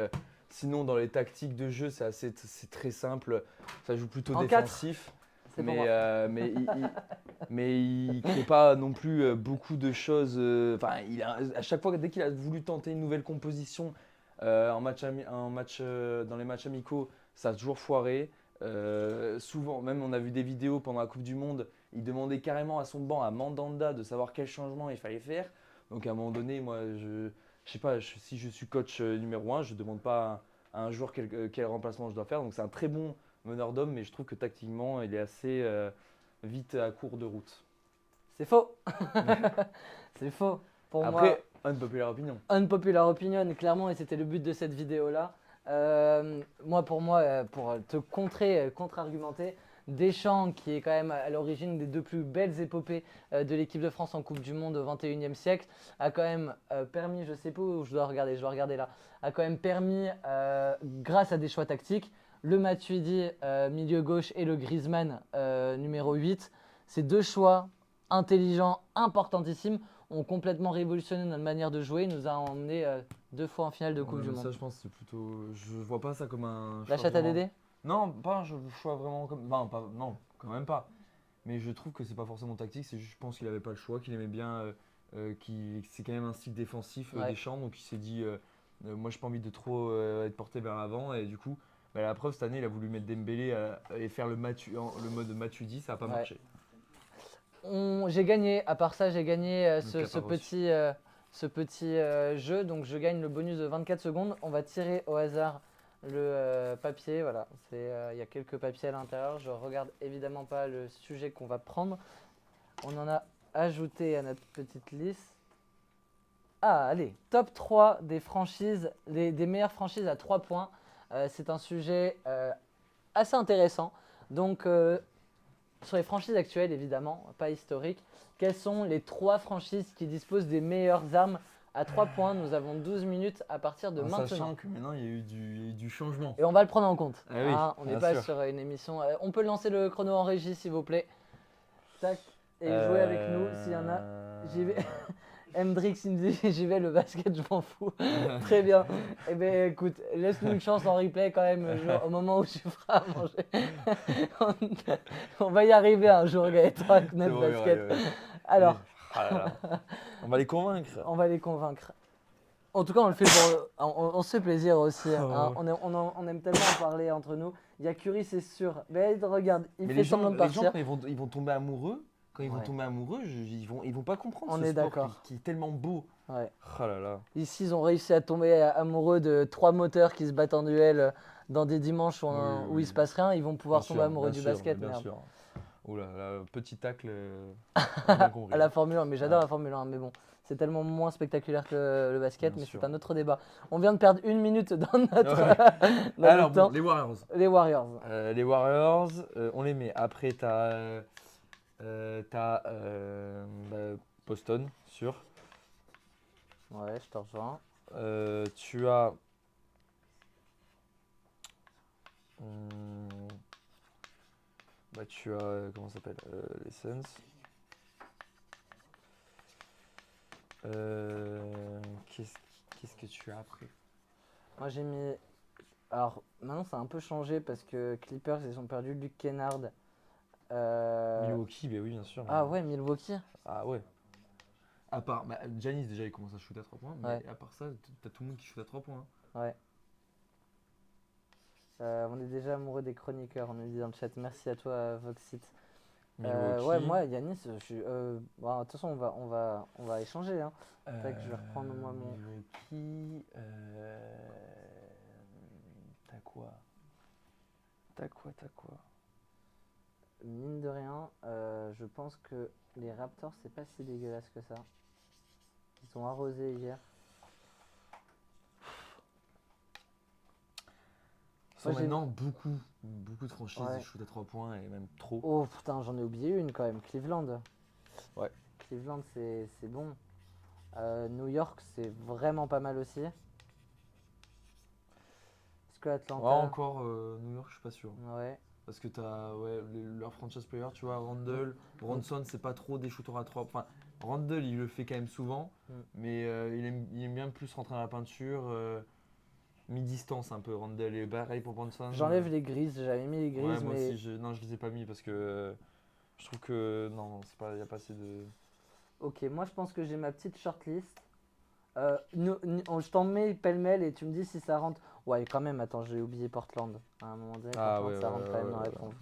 sinon dans les tactiques de jeu, c'est très simple. Ça joue plutôt En défensif. C'est pour Mais, moi. mais il crée pas non plus beaucoup de choses. Enfin, à chaque fois, dès qu'il a voulu tenter une nouvelle composition dans les matchs amicaux, ça a toujours foiré. Souvent, même on a vu des vidéos pendant la Coupe du Monde, il demandait carrément à son banc, à Mandanda, de savoir quel changement il fallait faire. Donc à un moment donné, moi, je sais pas, si je suis coach numéro 1, je ne demande pas à un joueur quel remplacement je dois faire. Donc c'est un très bon meneur d'hommes, mais je trouve que tactiquement, il est assez vite à court de route. C'est faux. C'est faux. Pour Après, unpopular opinion. moi, unpopular opinion, clairement, et c'était le but de cette vidéo-là. Pour te contre-argumenter, Deschamps, qui est quand même à l'origine des 2 plus belles épopées de l'équipe de France en Coupe du Monde au XXIe siècle, a quand même permis, je sais pas où je dois regarder là, a quand même permis, grâce à des choix tactiques, le Matuidi milieu gauche et le Griezmann numéro 8. Ces 2 choix intelligents, importantissimes, ont complètement révolutionné notre manière de jouer. Il nous a emmené 2 fois en finale de Coupe du Monde. Ça, je pense, c'est plutôt. Je vois pas ça comme un. La chatte à Dédé? Non, pas un choix vraiment comme. Non, quand même pas. Mais je trouve que c'est pas forcément tactique. C'est juste, je pense qu'il avait pas le choix, qu'il aimait bien. C'est quand même un style défensif Deschamps. Donc il s'est dit, moi, j'ai pas envie de trop être porté vers l'avant. Et du coup, la preuve, cette année, il a voulu mettre Dembélé et faire le mode Matuidi. Ça a pas marché. J'ai gagné, à part ça, j'ai gagné ce petit jeu. Donc je gagne le bonus de 24 secondes. On va tirer au hasard le papier. Voilà, il y a quelques papiers à l'intérieur. Je regarde évidemment pas le sujet qu'on va prendre. On en a ajouté à notre petite liste. Ah, allez, top 3 des franchises, des meilleures franchises à 3 points. C'est un sujet assez intéressant. Donc, sur les franchises actuelles, évidemment, pas historiques, quelles sont les 3 franchises qui disposent des meilleures armes à 3 points? Nous avons 12 minutes à partir de maintenant. Sachant que maintenant, il y a eu du changement. Et on va le prendre en compte. Ah oui, on n'est pas sur une émission. On peut lancer le chrono en régie, s'il vous plaît. Tac. Et jouer avec nous, s'il y en a. J'y vais. Mdrix, il me dit j'y vais, le basket, je m'en fous. Très bien. Eh bien, écoute, laisse-nous une chance en replay quand même, au moment où tu feras à manger. On va y arriver un jour, Gaëtan, avec notre basket. Ouais. Alors, on va les convaincre. On va les convaincre. En tout cas, on le fait on se fait plaisir aussi. Hein. On aime tellement en parler entre nous. Il y a Curie, c'est sûr. Mais regarde, il fait semblant de partir. Les gens, quand ils vont tomber amoureux, ils vont pas comprendre on ce est sport qui est tellement beau. Ouais. Oh là là. Ici, ils ont réussi à tomber amoureux de 3 moteurs qui se battent en duel dans des dimanches où il se passe rien. Ils vont pouvoir tomber amoureux du basket. Bien merde. sûr. Oula, petit tacle. À la Formule 1, mais j'adore la Formule 1. Mais bon, c'est tellement moins spectaculaire que le basket, mais c'est un autre débat. On vient de perdre 1 minute dans notre temps. Bon, les Warriors. Les Warriors. Les Warriors, on les met. Après, t'as Boston, sûr. Ouais, je te rejoins. Tu as. Tu as. Comment ça s'appelle les Suns. Qu'est-ce que tu as après? Moi, j'ai mis. Alors, maintenant, ça a un peu changé parce que Clippers, ils ont perdu Luke Kennard. Milwaukee, oui, bien sûr. Ah ouais, Milwaukee. Ah ouais. À part, Giannis déjà il commence à shooter à 3 points, mais à part ça, t'as tout le monde qui shoot à 3 points. Ouais. On est déjà amoureux des chroniqueurs, on nous dit dans le chat. Merci à toi, Voxit. Ouais, moi, Yanis, de toute façon, on va échanger. Hein. Je vais reprendre moi mon. Milwaukee. T'as quoi? Mine de rien, je pense que les Raptors, c'est pas si dégueulasse que ça. Ils sont arrosés hier. Maintenant, beaucoup de franchises shootent à 3 points et même trop. Oh putain, j'en ai oublié une quand même. Cleveland. Ouais. Cleveland, c'est bon. New York, c'est vraiment pas mal aussi. Est-ce que Atlanta. Ouais, encore New York, je suis pas sûr. Ouais. Parce que t'as leur franchise player, tu vois, Randle, Bronson, c'est pas trop des shooters à 3. Enfin, Randle, il le fait quand même souvent, mais il aime bien plus rentrer dans la peinture. Mi-distance un peu, Randle, et pareil pour Bronson. J'enlève les grises, j'avais mis les grises, ouais, moi mais. aussi, je les ai pas mis parce que je trouve que non, il n'y a pas assez de. Ok, moi je pense que j'ai ma petite shortlist. Je t'en mets pêle-mêle et tu me dis si ça rentre. Ouais, quand même, attends, j'ai oublié Portland. À un moment donné, ça rentre quand même dans la réponse.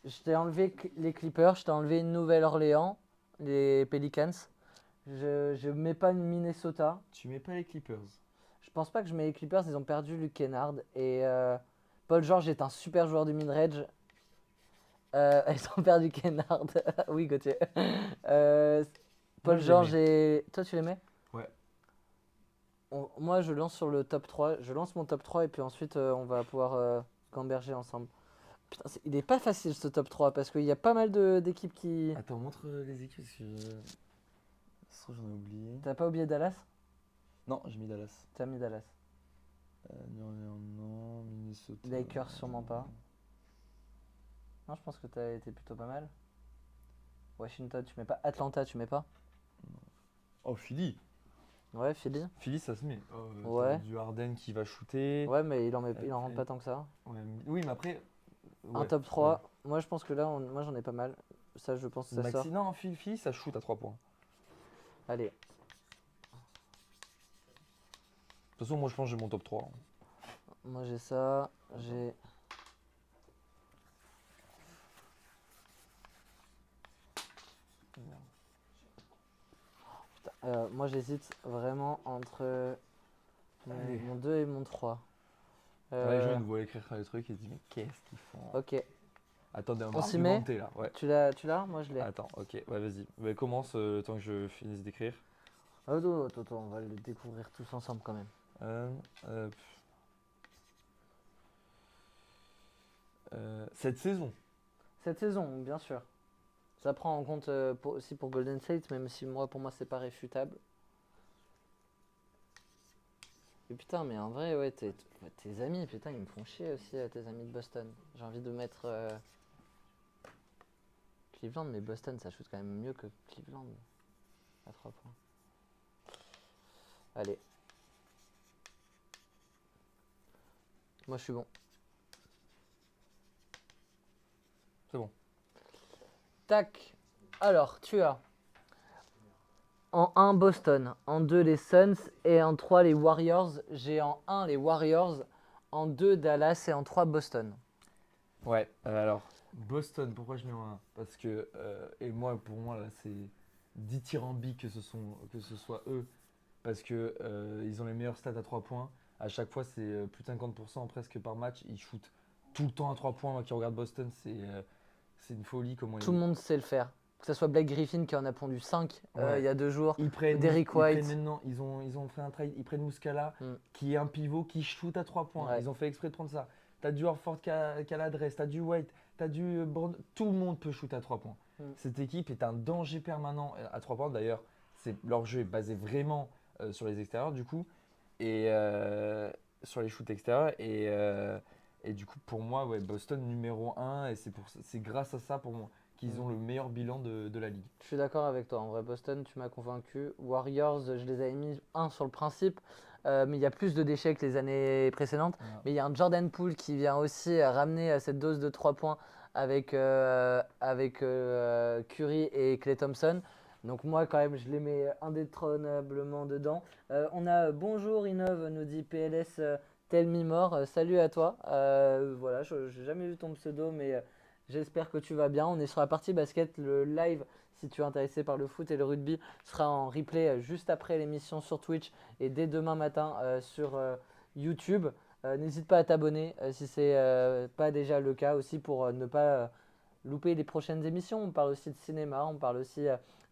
Je t'ai enlevé les Clippers, je t'ai enlevé Nouvelle-Orléans, les Pelicans. Je mets pas Minnesota. Tu mets pas les Clippers? Je pense pas que je mets les Clippers, ils ont perdu Luke Kennard. Et Paul George est un super joueur du mid-range. Ils ont perdu Kennard. Oui, Gauthier. Paul George et. Toi, tu les mets? Ouais. Moi, je lance sur le top 3. Je lance mon top 3 et puis ensuite, on va pouvoir gamberger ensemble. Putain, il est pas facile ce top 3 parce qu'il y a pas mal d'équipes qui. Attends, montre les équipes parce que ça se trouve, j'en ai oublié. T'as pas oublié Dallas? Non, j'ai mis Dallas. T'as mis Dallas. New Orleans, non. Minnesota. Lakers, sûrement pas. Non, je pense que t'as été plutôt pas mal. Washington, tu mets pas. Atlanta, tu mets pas? Oh, Philly. Ouais, Philly. Philly, ça se met. Ouais. T'as du Harden qui va shooter. Ouais, mais il en rentre pas tant que ça. Ouais, oui, mais après. Un top 3. Moi, je pense que là, moi, j'en ai pas mal. Ça, je pense que ça sort. Non, Philly, ça shoot à 3 points. Allez. De toute façon, moi, je pense que j'ai mon top 3. Moi, j'ai ça. J'ai. Putain, moi, j'hésite vraiment entre mon 2 et mon 3. Les gens, ils nous voient écrire les trucs et ils disent, mais qu'est-ce qu'ils font? Ok. Attendez, On s'y met là. Ouais. Tu l'as? Moi, je l'ai. Attends, ok, ouais, vas-y. Bah, commence le temps que je finisse d'écrire. Attends, on va le découvrir tous ensemble quand même. Cette saison. Cette saison, bien sûr. Ça prend en compte aussi pour Golden State, même si pour moi, c'est pas réfutable. Et putain, mais en vrai, ouais, tes amis, putain, ils me font chier aussi, tes amis de Boston. J'ai envie de mettre Cleveland, mais Boston, ça shoot quand même mieux que Cleveland à 3 points. Allez. Moi, je suis bon. C'est bon. Tac. Alors, tu as en 1 Boston, en 2 les Suns et en 3 les Warriors. J'ai en 1 les Warriors, en 2 Dallas et en 3 Boston. Ouais, alors, Boston, pourquoi je mets en 1? Parce que, et moi, pour moi, là, c'est dithyrambique que ce soit eux. Parce que ils ont les meilleurs stats à 3 points. À chaque fois, c'est plus de 50% presque par match. Ils shootent tout le temps à 3 points. Moi qui regarde Boston, c'est une folie. Tout le monde sait le faire. Que ce soit Blake Griffin qui en a pondu 5 Ouais. il y a 2 jours. Ils prennent Derrick White. maintenant, ils ont fait un trade. Ils prennent Muscala, qui est un pivot qui shoot à 3 points. Ouais. Ils ont fait exprès de prendre ça. T'as du Horford qui a l'adresse, t'as du White, t'as du tout le monde peut shoot à 3 points. Cette équipe est un danger permanent à 3 points. D'ailleurs, leur jeu est basé vraiment sur les extérieurs du coup et sur les shoots extérieurs et du coup pour moi ouais, Boston numéro 1 et c'est grâce à ça pour moi qu'ils ont le meilleur bilan de la ligue. Je suis d'accord avec toi. En vrai, Boston, tu m'as convaincu. Warriors, je les avais mis 1 sur le principe, mais il y a plus de déchets que les années précédentes. Ouais. Mais il y a un Jordan Poole qui vient aussi ramener cette dose de 3 points avec Curry et Klay Thompson. Donc moi, quand même, je les mets indétrônablement dedans. On a bonjour Innov, nous dit PLS Tell Me More. Salut à toi. Voilà, je n'ai jamais vu ton pseudo, mais j'espère que tu vas bien. On est sur la partie basket. Le live, si tu es intéressé par le foot et le rugby, sera en replay juste après l'émission sur Twitch et dès demain matin sur YouTube. N'hésite pas à t'abonner si ce n'est pas déjà le cas aussi pour ne pas louper les prochaines émissions. On parle aussi de cinéma, on parle aussi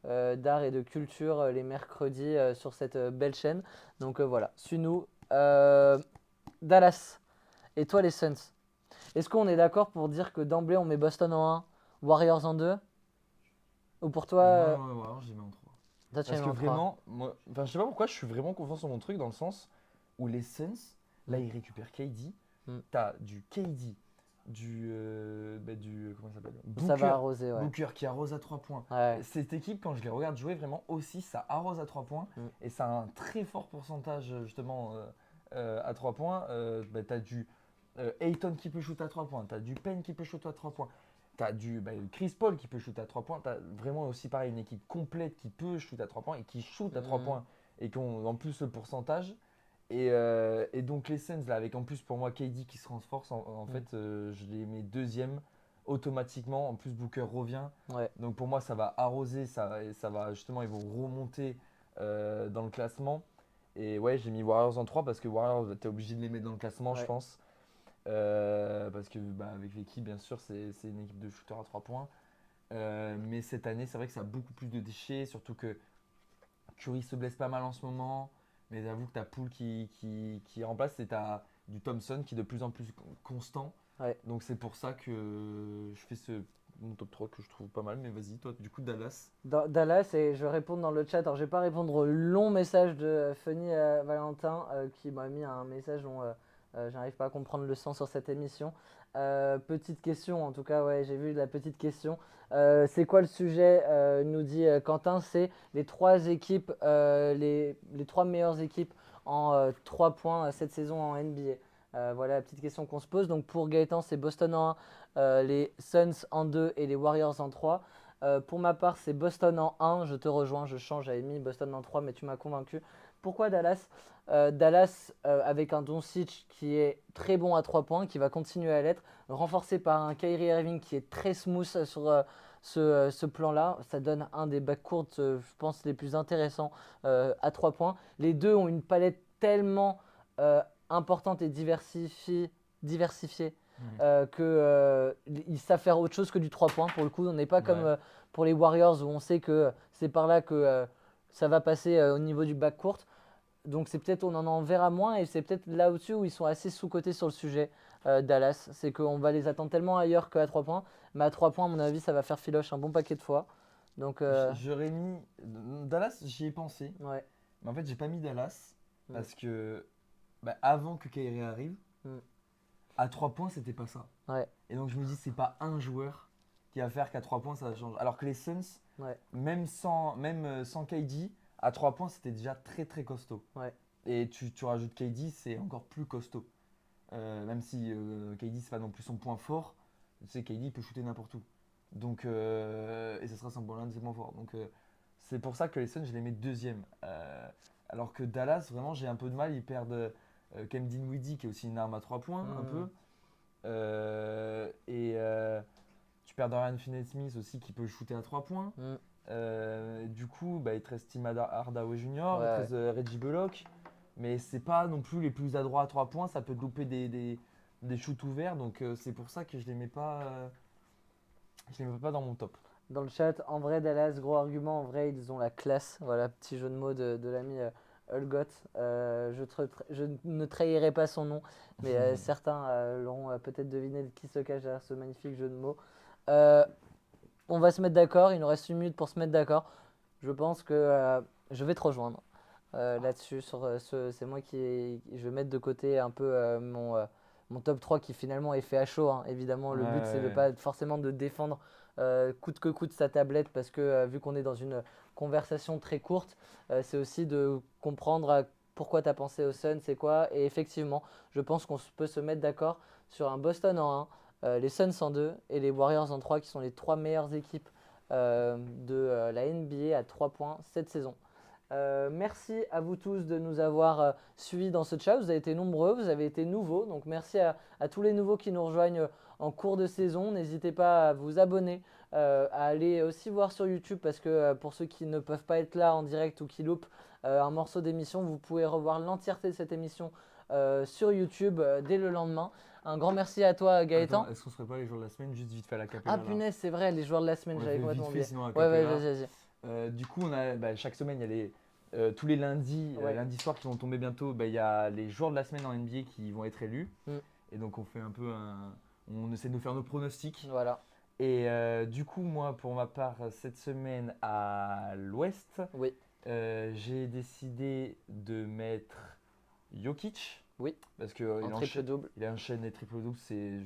d'art et de culture les mercredis sur cette belle chaîne. Donc voilà, suis-nous. Dallas et toi les Suns. Est-ce qu'on est d'accord pour dire que d'emblée on met Boston en 1, Warriors en 2? Ou pour toi Ouais, je les mets en 3. Toi, tu Parce les que mets en 3. vraiment, moi, je sais pas pourquoi je suis vraiment confiant sur mon truc dans le sens où les Suns, là ils récupèrent KD, t'as du KD, comment ça s'appelle, Ça va arroser, ouais. Booker qui arrose à 3 points. Ouais. Cette équipe, quand je les regarde jouer, vraiment aussi, ça arrose à 3 points. Et ça a un très fort pourcentage, justement, à 3 points. T'as du Ayton qui peut shooter à 3 points. T'as du Payne qui peut shooter à 3 points. T'as du Chris Paul qui peut shooter à 3 points. T'as vraiment aussi, pareil, une équipe complète qui peut shooter à 3 points et qui shoot à 3 points. Et qui ont en plus le pourcentage. Et donc les Suns, là, avec en plus pour moi KD qui se renforce, en fait, je les mets deuxième automatiquement. En plus, Booker revient. Ouais. Donc pour moi, ça va arroser, ça va justement, ils vont remonter dans le classement. Et ouais, j'ai mis Warriors en 3 parce que Warriors, tu es obligé de les mettre dans le classement, je pense. Parce que avec l'équipe, bien sûr, c'est une équipe de shooters à 3 points. Mais cette année, c'est vrai que ça a beaucoup plus de déchets, surtout que Curry se blesse pas mal en ce moment. Mais j'avoue que tu as Poole qui remplace et tu as du Thompson qui est de plus en plus constant. Ouais. Donc c'est pour ça que je fais mon top 3 que je trouve pas mal. Mais vas-y, toi, du coup, Dallas. Dallas, et je réponds dans le chat. Alors, je vais pas répondre au long message de Funny Valentin qui m'a mis un message dont j'arrive pas à comprendre le sens sur cette émission. Petite question, en tout cas, ouais, j'ai vu la petite question. C'est quoi le sujet nous dit Quentin. C'est les trois équipes, les trois meilleures équipes en 3 points cette saison en NBA. Voilà la petite question qu'on se pose. Donc, pour Gaëtan, c'est Boston en 1, les Suns en 2 et les Warriors en 3. Pour ma part, c'est Boston en 1. Je te rejoins, je change. J'avais mis Boston en 3, mais tu m'as convaincu. Pourquoi Dallas Dallas, avec un Doncic qui est très bon à 3 points, qui va continuer à l'être, renforcé par un Kyrie Irving qui est très smooth sur ce plan-là. Ça donne un des backcourts, je pense, les plus intéressants à 3 points. Les deux ont une palette tellement importante et diversifiée qu'ils savent faire autre chose que du 3 points. Pour le coup, on n'est pas comme pour les Warriors où on sait que c'est par là que ça va passer au niveau du backcourt. Donc c'est peut-être on en verra moins et c'est peut-être là au-dessus où ils sont assez sous-cotés sur le sujet Dallas. C'est qu'on va les attendre tellement ailleurs qu'à 3 points. Mais à 3 points, à mon avis, ça va faire filoche un bon paquet de fois. Donc J'aurais mis Dallas, j'y ai pensé. ouais. Mais en fait, j'ai pas mis Dallas Mm. parce que avant que Kyrie arrive, Mm. à 3 points, c'était pas ça. Ouais. Et donc je me dis, c'est pas un joueur qui va faire qu'à 3 points, ça change. Alors que les Suns, Ouais. même sans KD, à 3 points, c'était déjà très très costaud. Ouais. Et tu rajoutes KD, c'est encore plus costaud. Même si KD, c'est pas non plus son point fort, tu sais, KD peut shooter n'importe où. Donc, et ce sera l'un de ses points forts. Donc, c'est pour ça que les Suns, je les mets deuxième. Alors que Dallas, vraiment, j'ai un peu de mal. Ils perdent Cam Dinwiddie, qui est aussi une arme à 3 points, un peu. Tu perds Dorian Finney-Smith aussi, qui peut shooter à 3 points. Du coup, il te reste Tim Hardaway Jr., il te reste Reggie Bullock. Mais c'est pas non plus les plus adroits à 3 points. Ça peut te louper des shoots ouverts. Donc, c'est pour ça que je les mets pas dans mon top. Dans le chat, en vrai, Dallas, gros argument, en vrai, ils ont la classe. Voilà, petit jeu de mots de l'ami Hulgot. Je ne trahirai pas son nom, mais certains l'auront peut-être deviné de qui se cache derrière ce magnifique jeu de mots. On va se mettre d'accord, il nous reste 1 minute pour se mettre d'accord. Je pense que je vais te rejoindre là-dessus. C'est moi je vais mettre de côté un peu mon top 3 qui finalement est fait à chaud. Hein. Évidemment, le but, c'est de pas forcément de défendre coûte que coûte sa tablette parce que vu qu'on est dans une conversation très courte, c'est aussi de comprendre pourquoi tu as pensé au Sun, c'est quoi. Et effectivement, je pense qu'on peut se mettre d'accord sur un Boston en 1, les Suns en 2 et les Warriors en 3 qui sont les 3 meilleures équipes de la NBA à 3 points cette saison. Merci à vous tous de nous avoir suivis dans ce chat. Vous avez été nombreux, vous avez été nouveaux. Donc merci à tous les nouveaux qui nous rejoignent en cours de saison. N'hésitez pas à vous abonner, à aller aussi voir sur YouTube parce que pour ceux qui ne peuvent pas être là en direct ou qui loupent un morceau d'émission, vous pouvez revoir l'entièreté de cette émission sur YouTube dès le lendemain. Un grand merci à toi Gaëtan. Attends, est-ce qu'on se ferait pas les jours de la semaine juste vite fait à la capella? Ah punaise, c'est vrai, les joueurs de la semaine, j'avais complètement oublié. Sinon à Ouais, capella. vas-y. Du coup, chaque semaine, il y a tous les lundis, lundi soir qui vont tomber bientôt, il y a les joueurs de la semaine en NBA qui vont être élus. Et donc, on fait un peu on essaie de nous faire nos pronostics. Voilà. Et du coup, moi, pour ma part, cette semaine à l'ouest, j'ai décidé de mettre Jokic. Oui. Parce que triple-double. Il enchaîne les triple-doubles, c'est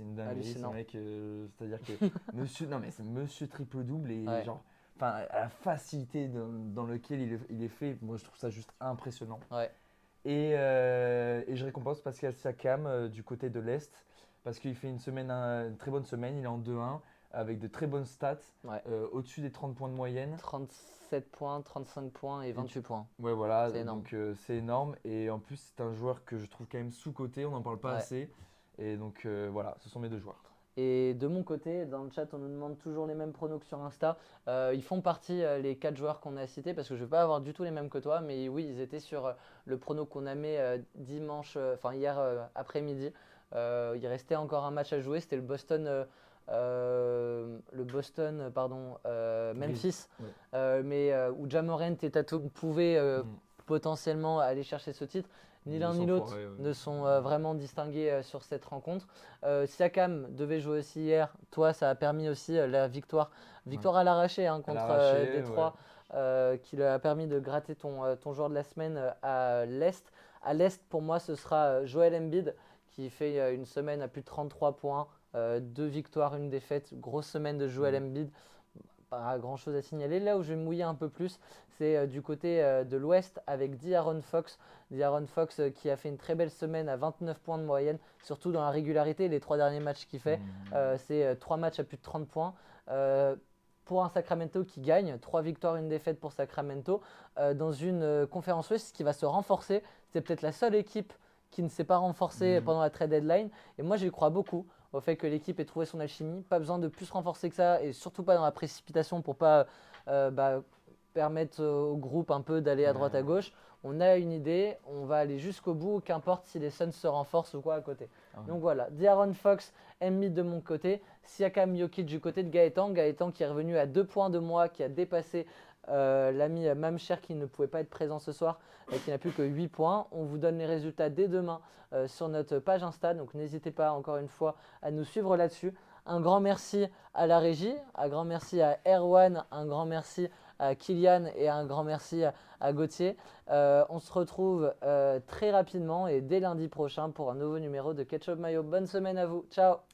une dinguerie. Ce mec, c'est-à-dire que c'est monsieur triple-double et la facilité dans laquelle il est fait, moi je trouve ça juste impressionnant. Ouais. Et je récompense Pascal Siakam du côté de l'Est parce qu'il fait une très bonne semaine, il est en 2-1 avec de très bonnes stats, au-dessus des 30 points de moyenne. 37 points, 35 points et 28 points. Ouais, voilà, c'est énorme. Donc c'est énorme. Et en plus, c'est un joueur que je trouve quand même sous-coté, on n'en parle pas assez. Et donc voilà, ce sont mes deux joueurs. Et de mon côté, dans le chat, on nous demande toujours les mêmes pronos que sur Insta. Ils font partie, les 4 joueurs qu'on a cités, parce que je ne vais pas avoir du tout les mêmes que toi. Mais oui, ils étaient sur le prono qu'on a mis hier après-midi. Il restait encore un match à jouer, c'était le Boston. Memphis, mais où Ja Morant et Tatum pouvaient potentiellement aller chercher ce titre. Ni l'un ni l'autre ne sont vraiment distingués sur cette rencontre. Siakam devait jouer aussi hier. Toi, ça a permis aussi la victoire à l'arraché contre Détroit, qui lui a permis de gratter ton joueur de la semaine à l'Est. À l'Est, pour moi, ce sera Joel Embiid qui fait une semaine à plus de 33 points, 2 victoires, 1 défaite. Grosse semaine de Joel Embiid. Pas grand chose à signaler. Là où je vais me mouiller un peu plus, c'est du côté de l'Ouest avec De'Aaron Fox. De'Aaron Fox qui a fait une très belle semaine à 29 points de moyenne, surtout dans la régularité, les 3 derniers matchs qu'il fait. C'est 3 matchs à plus de 30 points. Pour un Sacramento qui gagne, 3 victoires, 1 défaite pour Sacramento, dans une conférence Ouest qui va se renforcer. C'est peut-être la seule équipe qui ne s'est pas renforcée pendant la trade deadline. Et moi, j'y crois beaucoup au fait que l'équipe ait trouvé son alchimie. Pas besoin de plus se renforcer que ça et surtout pas dans la précipitation pour pas permettre au groupe un peu d'aller à droite à gauche. On a une idée, on va aller jusqu'au bout, qu'importe si les Suns se renforcent ou quoi à côté. Donc voilà, De'Aaron Fox, Embiid de mon côté, Siakam, Jokic du côté de Gaëtan. Gaëtan qui est revenu à 2 points de moi, qui a dépassé l'ami Mamcher qui ne pouvait pas être présent ce soir, qui n'a plus que 8 points. On vous donne les résultats dès demain sur notre page Insta, donc n'hésitez pas encore une fois à nous suivre là-dessus. Un grand merci à la régie, un grand merci à Erwan, un grand merci à Kylian et un grand merci à Gauthier. On se retrouve très rapidement et dès lundi prochain pour un nouveau numéro de Ketchup Mayo. Bonne semaine à vous, ciao!